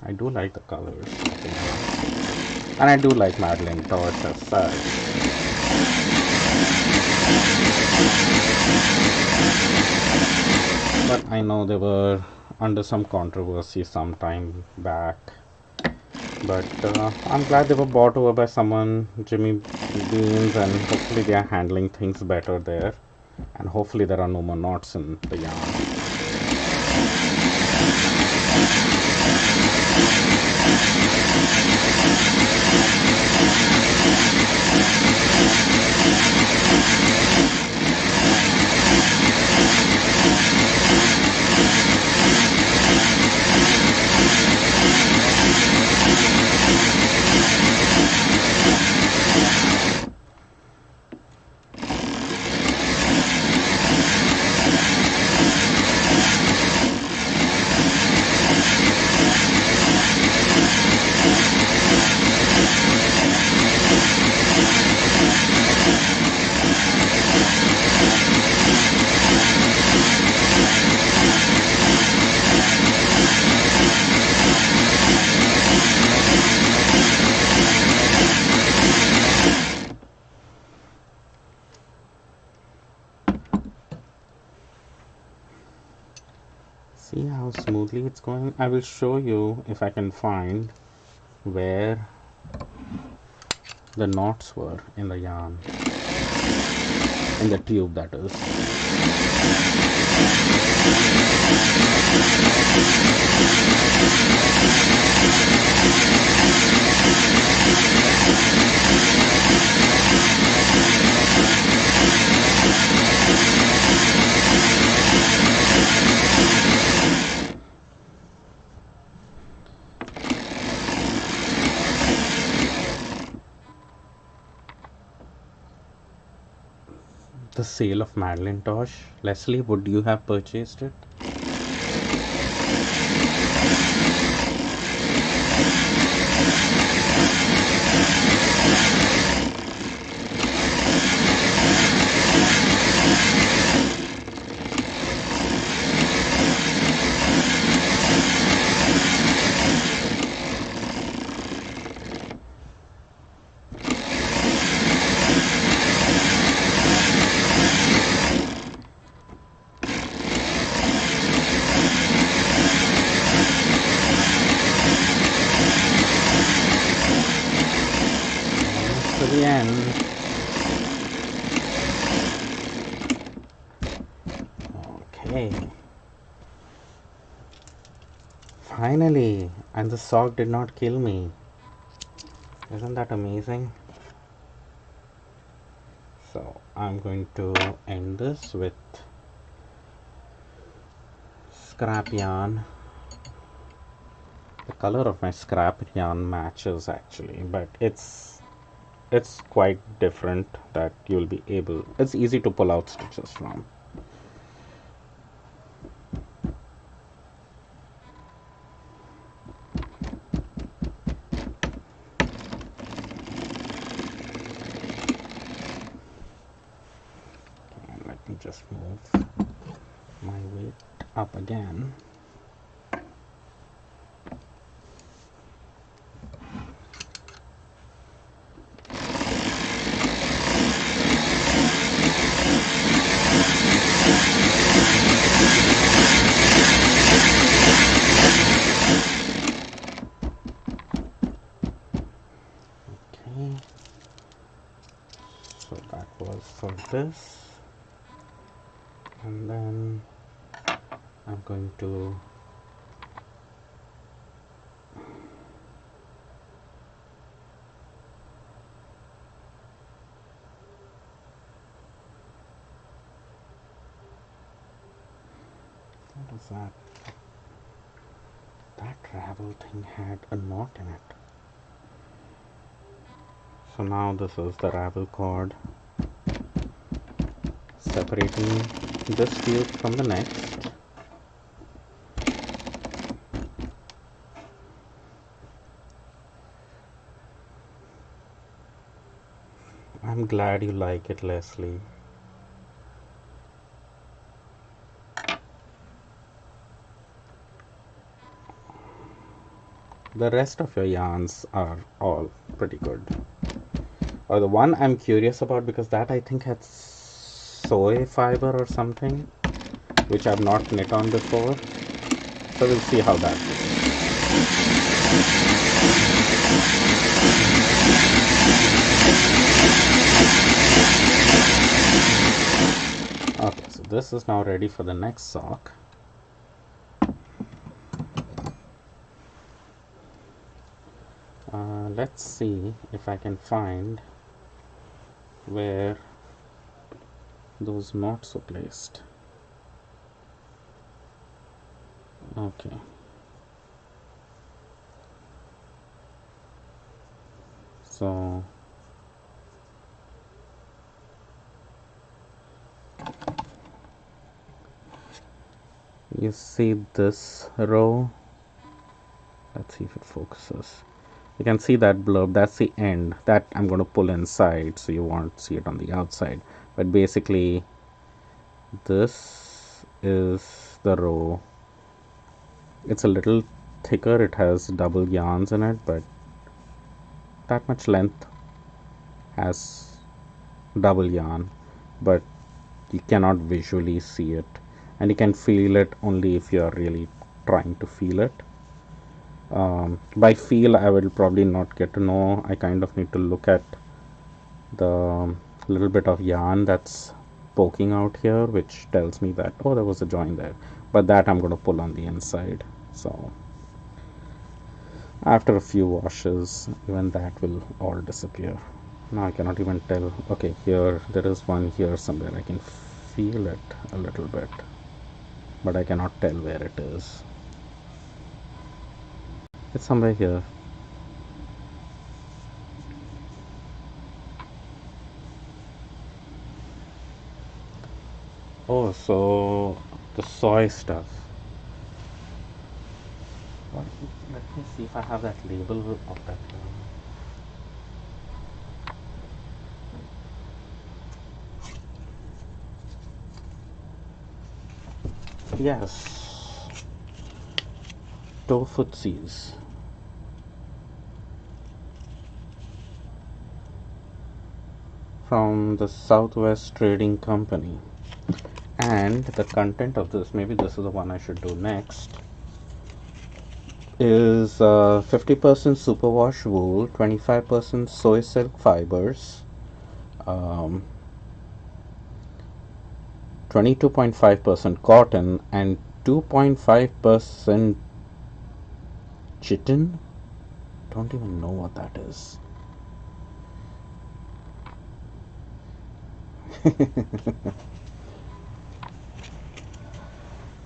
I do like the colors. And I do like Madeline Tosh as such. But I know they were under some controversy some time back. But I'm glad they were bought over by someone, Jimmy Beans, and hopefully they are handling things better there. And hopefully there are no more knots in the yarn. See how smoothly it's going? I will show you if I can find where the knots were in the yarn, in the tube that is. The sale of Madeline Tosh. Leslie, would you have purchased it? To the end. Okay. Finally, and the sock did not kill me. Isn't that amazing? So I'm going to end this with scrap yarn. The color of my scrap yarn matches actually, but it's quite different that you'll be able, it's easy to pull out stitches from. And let me just move my weight up again. So that was for this, and then I'm going to what is that? That ravel thing had a knot in it. So now this is the ravel cord separating this tube from the next. I'm glad you like it, Leslie. The rest of your yarns are all pretty good. Or the one I'm curious about, because that I think had soy fiber or something, which I've not knit on before. So we'll see how that goes. Okay, so this is now ready for the next sock. Let's see if I can find where those knots are placed. Okay. So you see this row. Let's see if it focuses. You can see that blurb, that's the end. That I'm going to pull inside, so you won't see it on the outside. But basically, this is the row. It's a little thicker, it has double yarns in it, but that much length has double yarn, but you cannot visually see it. And you can feel it only if you're really trying to feel it. By feel, I will probably not get to know. I kind of need to look at the little bit of yarn that's poking out here, which tells me that, oh, there was a join there. But that I'm going to pull on the inside. So after a few washes, even that will all disappear. Now I cannot even tell. Okay, here, there is one here somewhere. I can feel it a little bit, but I cannot tell where it is. It's somewhere here. Oh, so the soy stuff. Let me see if I have that label of that. Yes. Tofutsis. From the Southwest Trading Company. And the content of this, maybe this is the one I should do next, is 50% superwash wool, 25% soy silk fibers, 22.5% cotton, and 2.5% chitin. Don't even know what that is.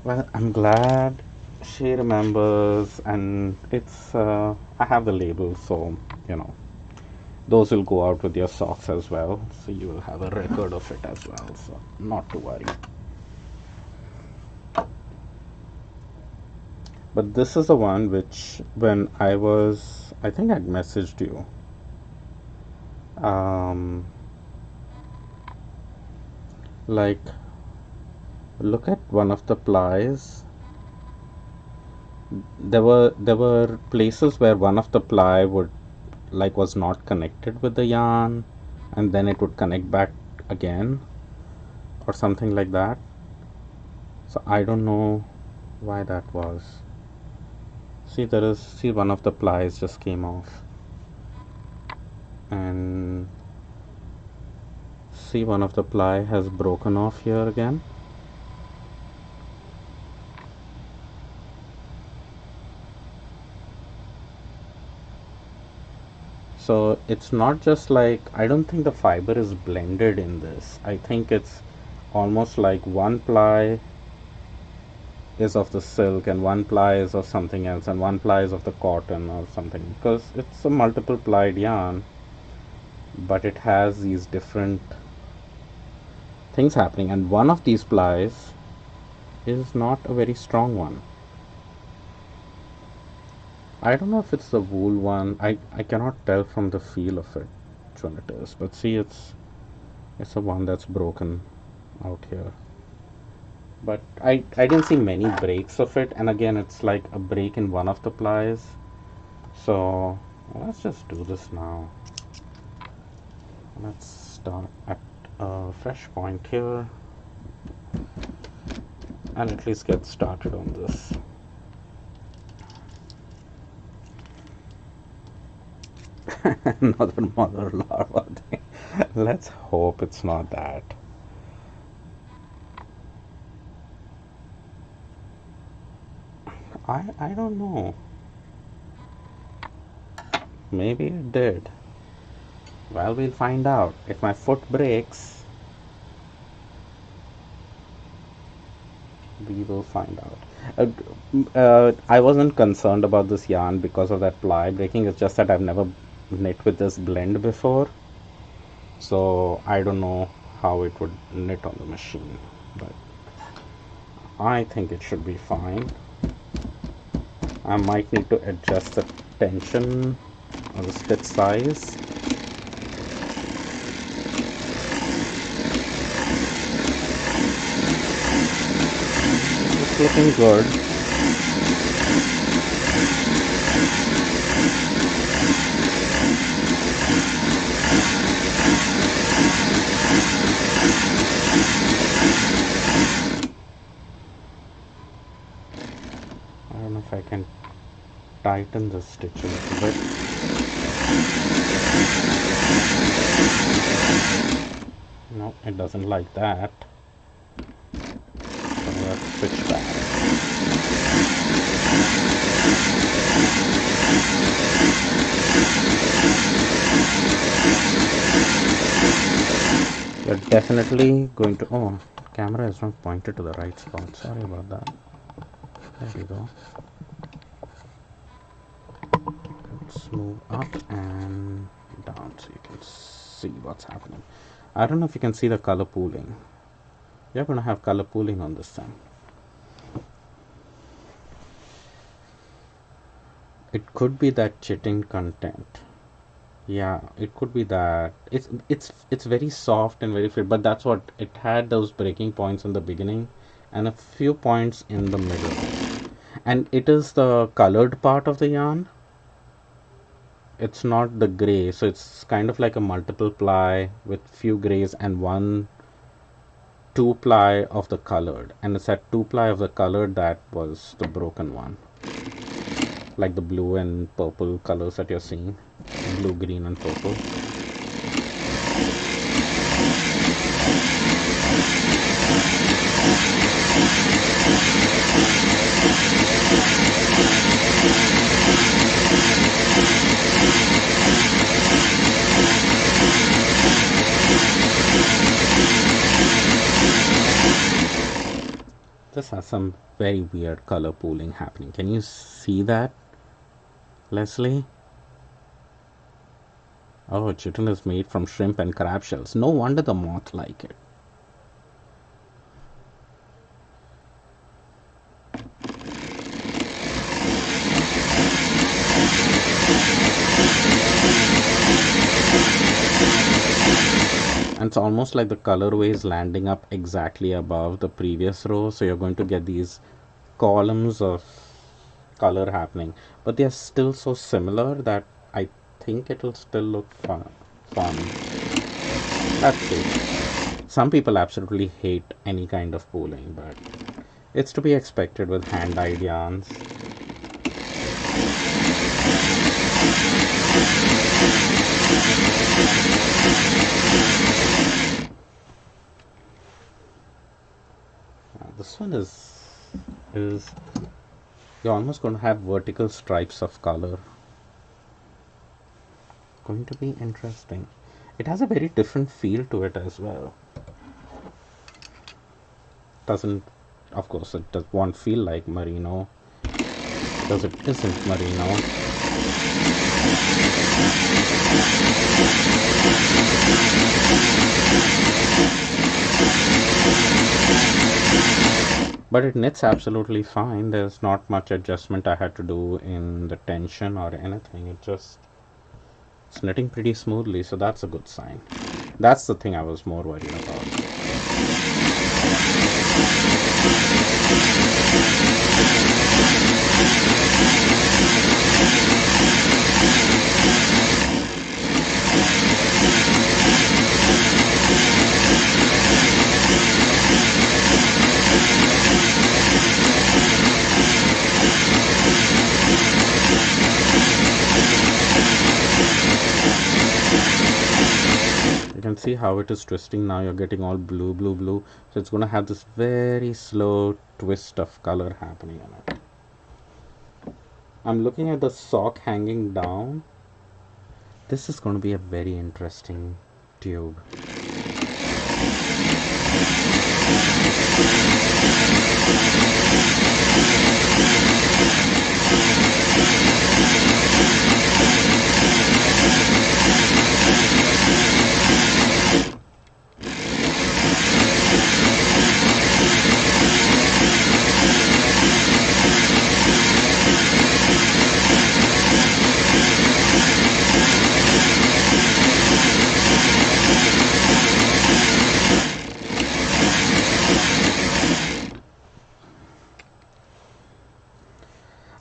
Well, I'm glad she remembers, and it's I have the label, so you know those will go out with your socks as well, so you will have a record of it as well, so not to worry. But this is the one which, when I think I'd messaged you, like, look at one of the plies. There were places where one of the ply would, like, was not connected with the yarn, and then it would connect back again or something like that. So I don't know why that was. See, one of the plies just came off, and see, one of the ply has broken off here again. So it's not just like, I don't think the fiber is blended in this. I think it's almost like one ply is of the silk and one ply is of something else and one ply is of the cotton or something, because it's a multiple plied yarn, but it has these different things happening, and one of these plies is not a very strong one. I don't know if it's the wool one. I cannot tell from the feel of it which one it is. But see, it's the one that's broken out here. But I didn't see many breaks of it, and again, it's like a break in one of the plies, So let's just do this now. Let's start at a fresh point here and at least get started on this. Another mother larva thing. Let's hope it's not that. I don't know. Maybe it did. Well, we'll find out. If my foot breaks, we will find out. I wasn't concerned about this yarn because of that ply breaking. It's just that I've never knit with this blend before. So I don't know how it would knit on the machine. But I think it should be fine. I might need to adjust the tension or the stitch size. It's looking good. I don't know if I can tighten the stitch a little bit. No, it doesn't like that. So let's switch back. You're definitely going to... Oh, camera is not pointed to the right spot. Sorry about that. There we go. Let's move up and down so you can see what's happening. I don't know if you can see the color pooling. You're going to have color pooling on this thing. It could be that chitin content. Yeah, it could be that. It's very soft and very fit, but that's what it had, those breaking points in the beginning and a few points in the middle. And it is the colored part of the yarn. It's not the gray, so it's kind of like a multiple ply with few grays and two ply of the colored, and it's that two ply of the colored that was the broken one, like the blue and purple colors that you're seeing, blue, green and purple. This has some very weird color pooling happening. Can you see that, Leslie? Oh, chitin is made from shrimp and crab shells. No wonder the moth like it. And it's almost like the colorway is landing up exactly above the previous row, so you're going to get these columns of color happening, but they're still so similar that I think it'll still look fun. That's it. Some people absolutely hate any kind of pooling, but it's to be expected with hand-dyed yarns. This one is you're almost going to have vertical stripes of color. Going to be interesting. It has a very different feel to it as well. Doesn't, of course, it won't feel like merino because it isn't merino. But it knits absolutely fine. There's not much adjustment I had to do in the tension or anything. It's knitting pretty smoothly, so that's a good sign. That's the thing I was more worried about. how it is twisting now? You're getting all blue, blue, blue. So it's going to have this very slow twist of color happening in it. I'm looking at the sock hanging down. This is going to be a very interesting tube.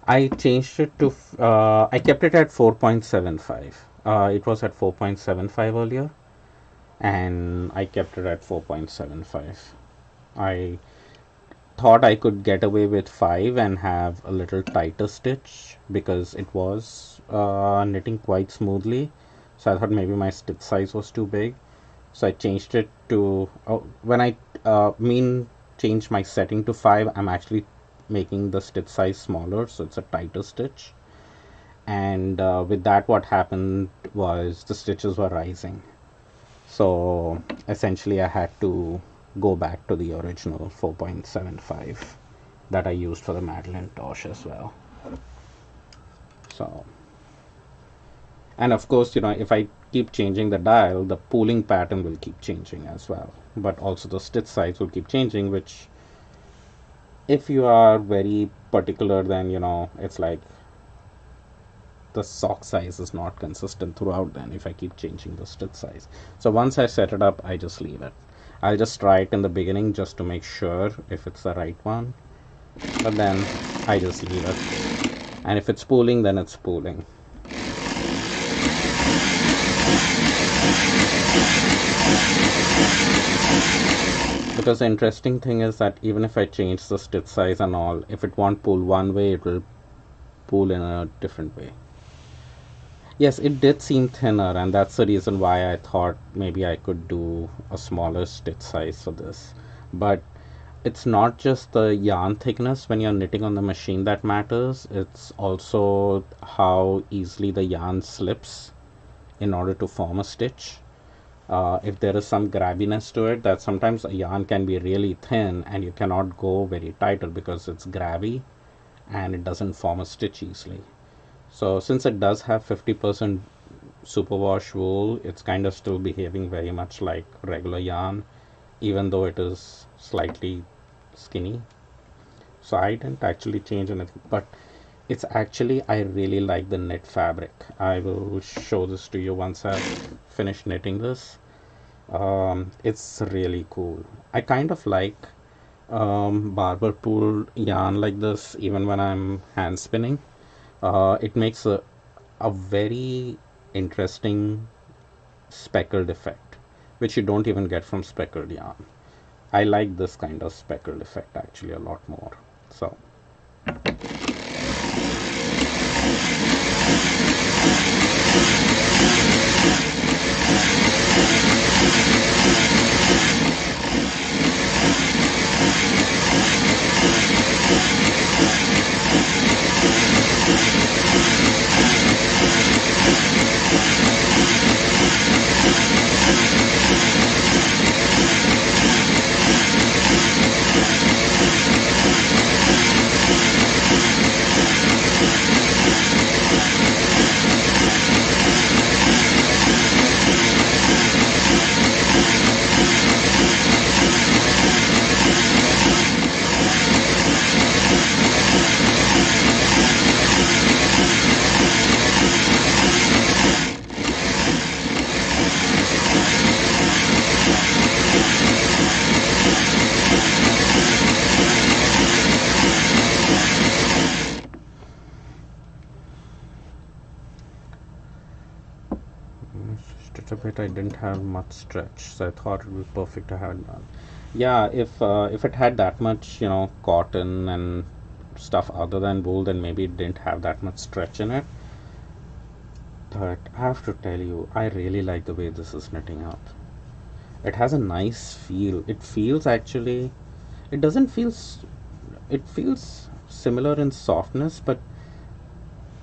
I changed it to, I kept it at 4.75. It was at 4.75 earlier, and I kept it at 4.75. I thought I could get away with 5 and have a little tighter stitch because it was knitting quite smoothly. So I thought maybe my stitch size was too big. So I changed it to, when I change my setting to 5, I'm actually making the stitch size smaller, so it's a tighter stitch. And with that, what happened was the stitches were rising. So essentially I had to go back to the original 4.75 that I used for the Madeline Tosh as well. So, and of course, if I keep changing the dial, the pooling pattern will keep changing as well, but also the stitch size will keep changing, which if you are very particular, then it's like the sock size is not consistent throughout then if I keep changing the stitch size. So once I set it up, I just leave it. I'll just try it in the beginning just to make sure if it's the right one, but then I just leave it, and if it's pooling, then it's pooling. Because the interesting thing is that even if I change the stitch size and all, if it won't pull one way, it will pull in a different way. Yes, it did seem thinner, and that's the reason why I thought maybe I could do a smaller stitch size for this. But it's not just the yarn thickness when you're knitting on the machine that matters, it's also how easily the yarn slips in order to form a stitch. If there is some grabbiness to it, that sometimes a yarn can be really thin and you cannot go very tighter because it's grabby and it doesn't form a stitch easily. So since it does have 50% superwash wool, it's kind of still behaving very much like regular yarn, even though it is slightly skinny. So I didn't actually change anything, but it's actually, I really like the knit fabric. I will show this to you once I've finished knitting this. It's really cool. I kind of like barber pulled yarn like this even when I'm hand spinning. It makes a very interesting speckled effect, which you don't even get from speckled yarn. I like this kind of speckled effect actually a lot more. So a bit, I didn't have much stretch, so I thought it would be perfect to have done. Yeah, if it had that much, cotton and stuff other than wool, then maybe it didn't have that much stretch in it. But I have to tell you, I really like the way this is knitting out. It has a nice feel. It feels actually, it doesn't feel, it feels similar in softness, but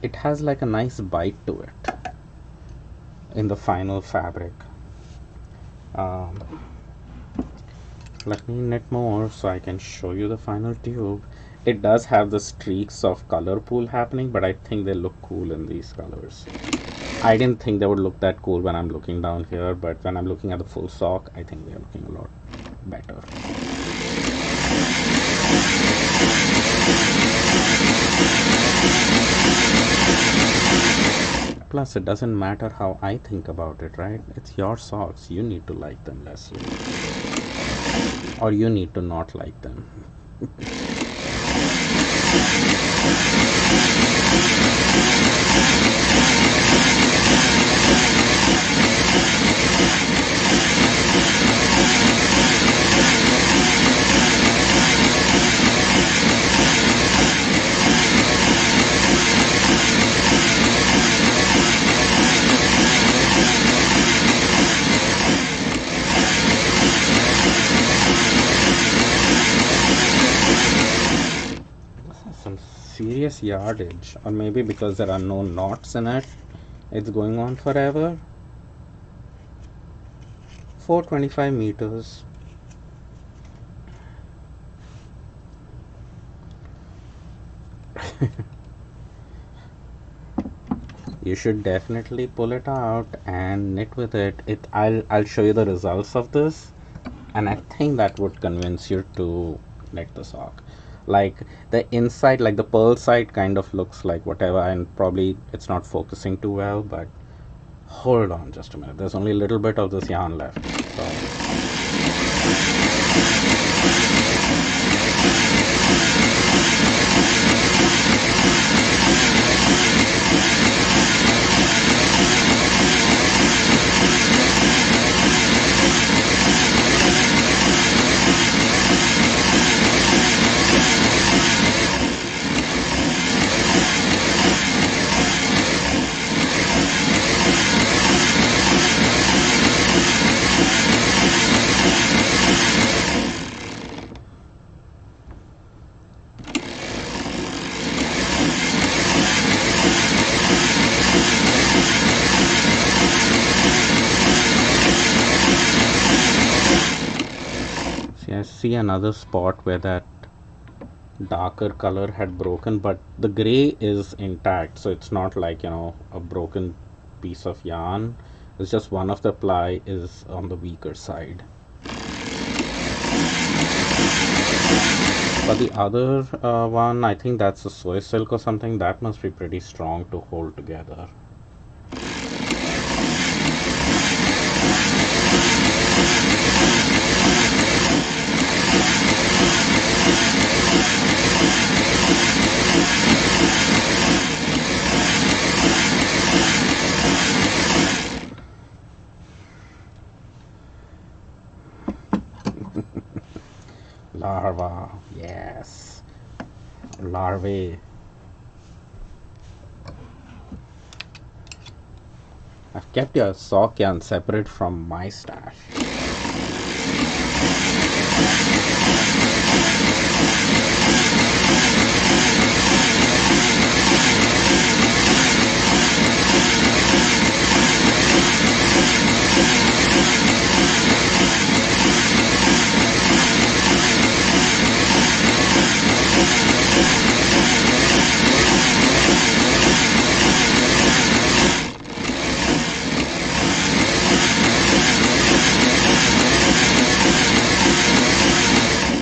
it has like a nice bite to it in the final fabric. Um, Let me knit more so I can show you the final tube. It does have the streaks of color pool happening, but I think they look cool in these colors. I didn't think they would look that cool when I'm looking down here, but when I'm looking at the full sock, I think they're looking a lot better. Plus, it doesn't matter how I think about it, right? It's your socks. You need to like them, Leslie. Or you need to not like them. Some serious yardage, or maybe because there are no knots in it, it's going on forever. 425 meters. You should definitely pull it out and knit with it. I'll show you the results of this, and I think that would convince you to knit the sock. Like the inside, like the pearl side kind of looks like whatever, and probably it's not focusing too well, but hold on just a minute. There's only a little bit of this yarn left. I see another spot where that darker color had broken, but the gray is intact, so it's not like, you know, a broken piece of yarn. It's just one of the ply is on the weaker side, but the other one, I think that's a soy silk or something, that must be pretty strong to hold together. Larva, yes, larvae. I've kept your sock yarn separate from my stash.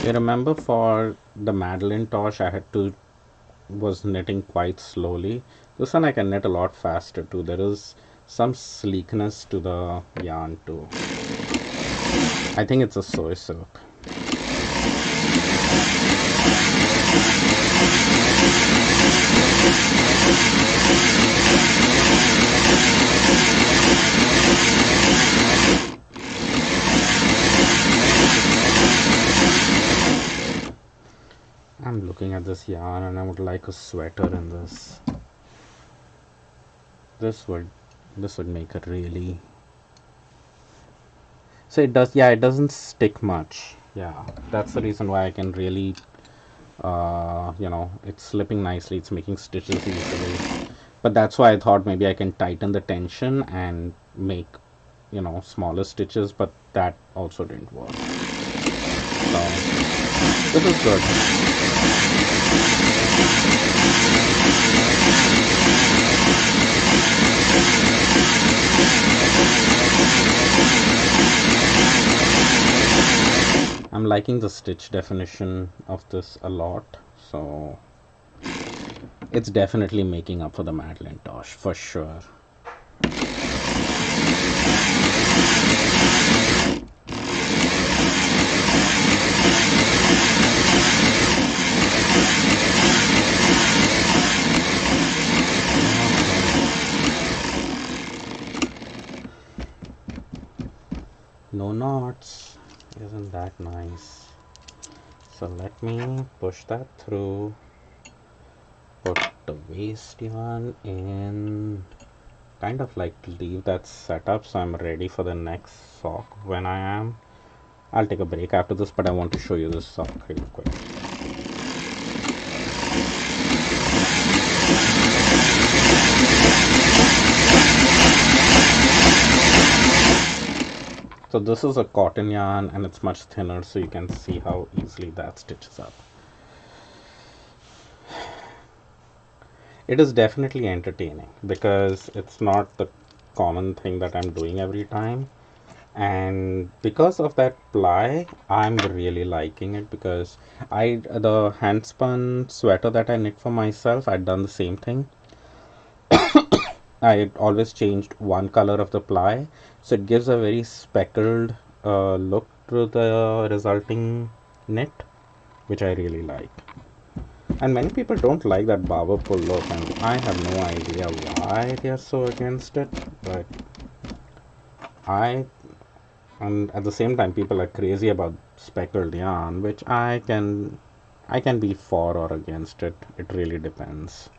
You remember for the Madeline Tosh I was knitting quite slowly. This one I can knit a lot faster too. There is some sleekness to the yarn too. I think it's a soy silk. I'm looking at this yarn and I would like a sweater in this. This would make a really So it does, yeah, it doesn't stick much. Yeah, that's the reason why I can really, it's slipping nicely. It's making stitches easily. But that's why I thought maybe I can tighten the tension and make, smaller stitches. But that also didn't work. So this is good. I'm liking the stitch definition of this a lot. So it's definitely making up for the Madeline Tosh for sure. No knots. Isn't that nice? So let me push that through. Put the waist yarn in. Kind of like leave that set up so I'm ready for the next sock when I am. I'll take a break after this, but I want to show you this sock real quick. So this is a cotton yarn and it's much thinner, so you can see how easily that stitches up. It is definitely entertaining because it's not the common thing that I'm doing every time. And because of that ply, I'm really liking it because the hand spun sweater that I knit for myself, I'd done the same thing. I always changed one color of the ply, so it gives a very speckled look to the resulting knit, which I really like. And many people don't like that barber pull look, and I have no idea why they are so against it, but I, and at the same time, people are crazy about speckled yarn, which I can be for or against it. It really depends.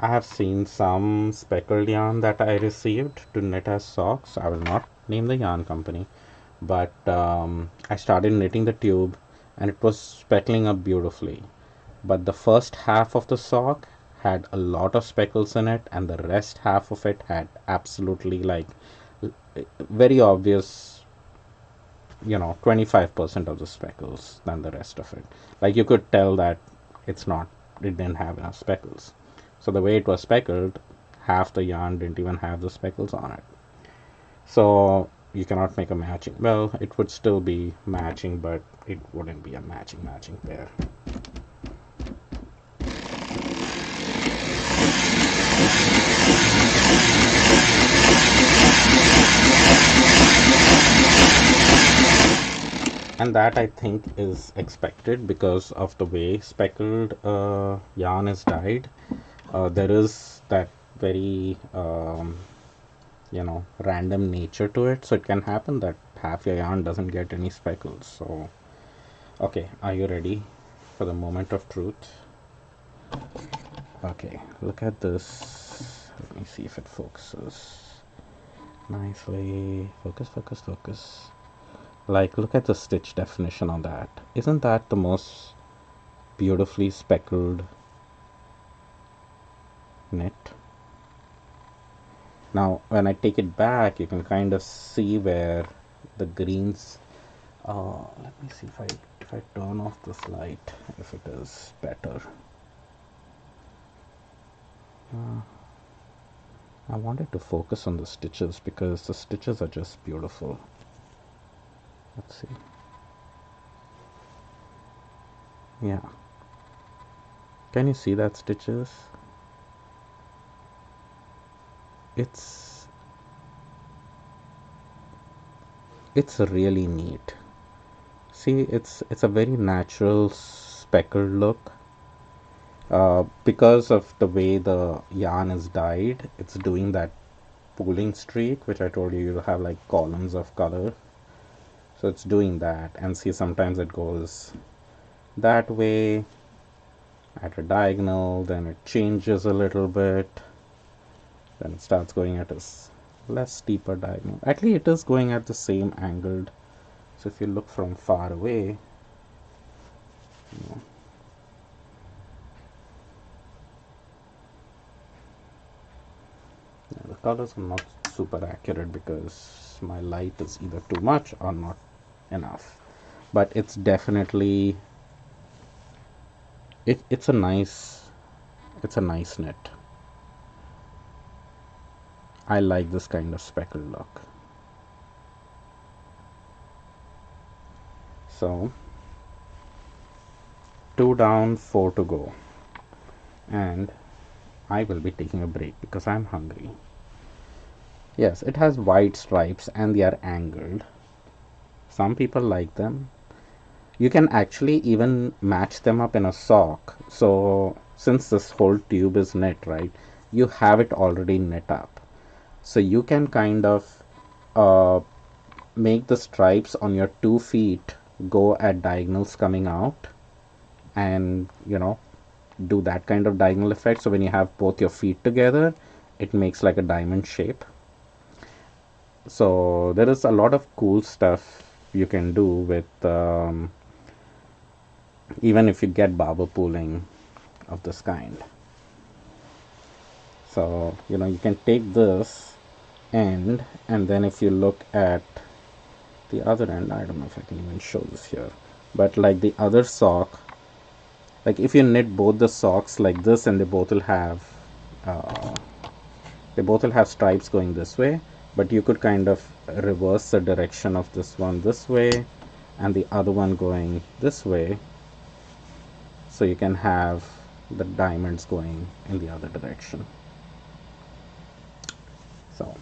I have seen some speckled yarn that I received to knit as socks. I will not name the yarn company, but I started knitting the tube and it was speckling up beautifully. But the first half of the sock had a lot of speckles in it, and the rest half of it had absolutely like very obvious, 25% of the speckles than the rest of it. Like you could tell that it didn't have enough speckles. So the way it was speckled, half the yarn didn't even have the speckles on it. So you cannot make a matching. Well, it would still be matching, but it wouldn't be a matching pair. And that I think is expected because of the way speckled yarn is dyed. There is that very random nature to it, so it can happen that half your yarn doesn't get any speckles. So okay, are you ready for the moment of truth? Okay, look at this. Let me see if it focuses nicely. Focus. Like, look at the stitch definition on that. Isn't that the most beautifully speckled knit? Now, when I take it back, you can kind of see where the greens. Let me see if I turn off this light, if it is better. I wanted to focus on the stitches because the stitches are just beautiful. Let's see. Yeah. Can you see that stitches? It's really neat. See, it's a very natural speckled look. Because of the way the yarn is dyed, it's doing that pooling streak, which I told you you'll have like columns of color. So it's doing that, and see, sometimes it goes that way at a diagonal, then it changes a little bit, then it starts going at a less steeper diagonal. Actually, it is going at the same angled. So if you look from far away, you know, the colors are not super accurate because my light is either too much or not enough. But it's definitely it's a nice knit. I like this kind of speckled look. So 2 down, 4 to go, and I will be taking a break because I'm hungry. Yes, it has white stripes and they are angled. Some people like them. You can actually even match them up in a sock. So since this whole tube is knit, right, you have it already knit up. So you can kind of make the stripes on your 2 feet go at diagonals coming out, and do that kind of diagonal effect. So when you have both your feet together, it makes like a diamond shape. So there is a lot of cool stuff you can do with even if you get barber pooling of this kind. So you can take this end, and then if you look at the other end, I don't know if I can even show this here, but like the other sock, like if you knit both the socks like this, and they both will have stripes going this way, but you could kind of reverse the direction of this one this way and the other one going this way, so you can have the diamonds going in the other direction. So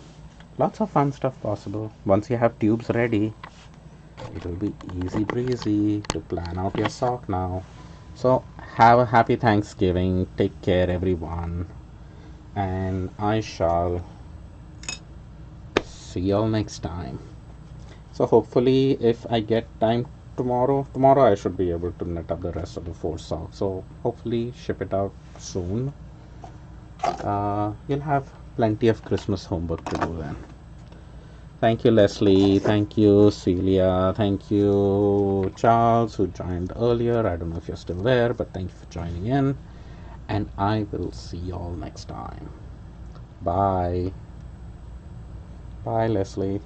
lots of fun stuff possible. Once you have tubes ready, it will be easy breezy to plan out your sock now. So have a happy Thanksgiving. Take care, everyone, and I shall see y'all next time. So hopefully if I get time tomorrow I should be able to knit up the rest of the 4 socks. So hopefully ship it out soon. You'll have plenty of Christmas homework to do then. Thank you, Leslie. Thank you, Celia. Thank you, Charles, who joined earlier. I don't know if you're still there, but thank you for joining in. And I will see y'all next time. Bye. Bye, Leslie.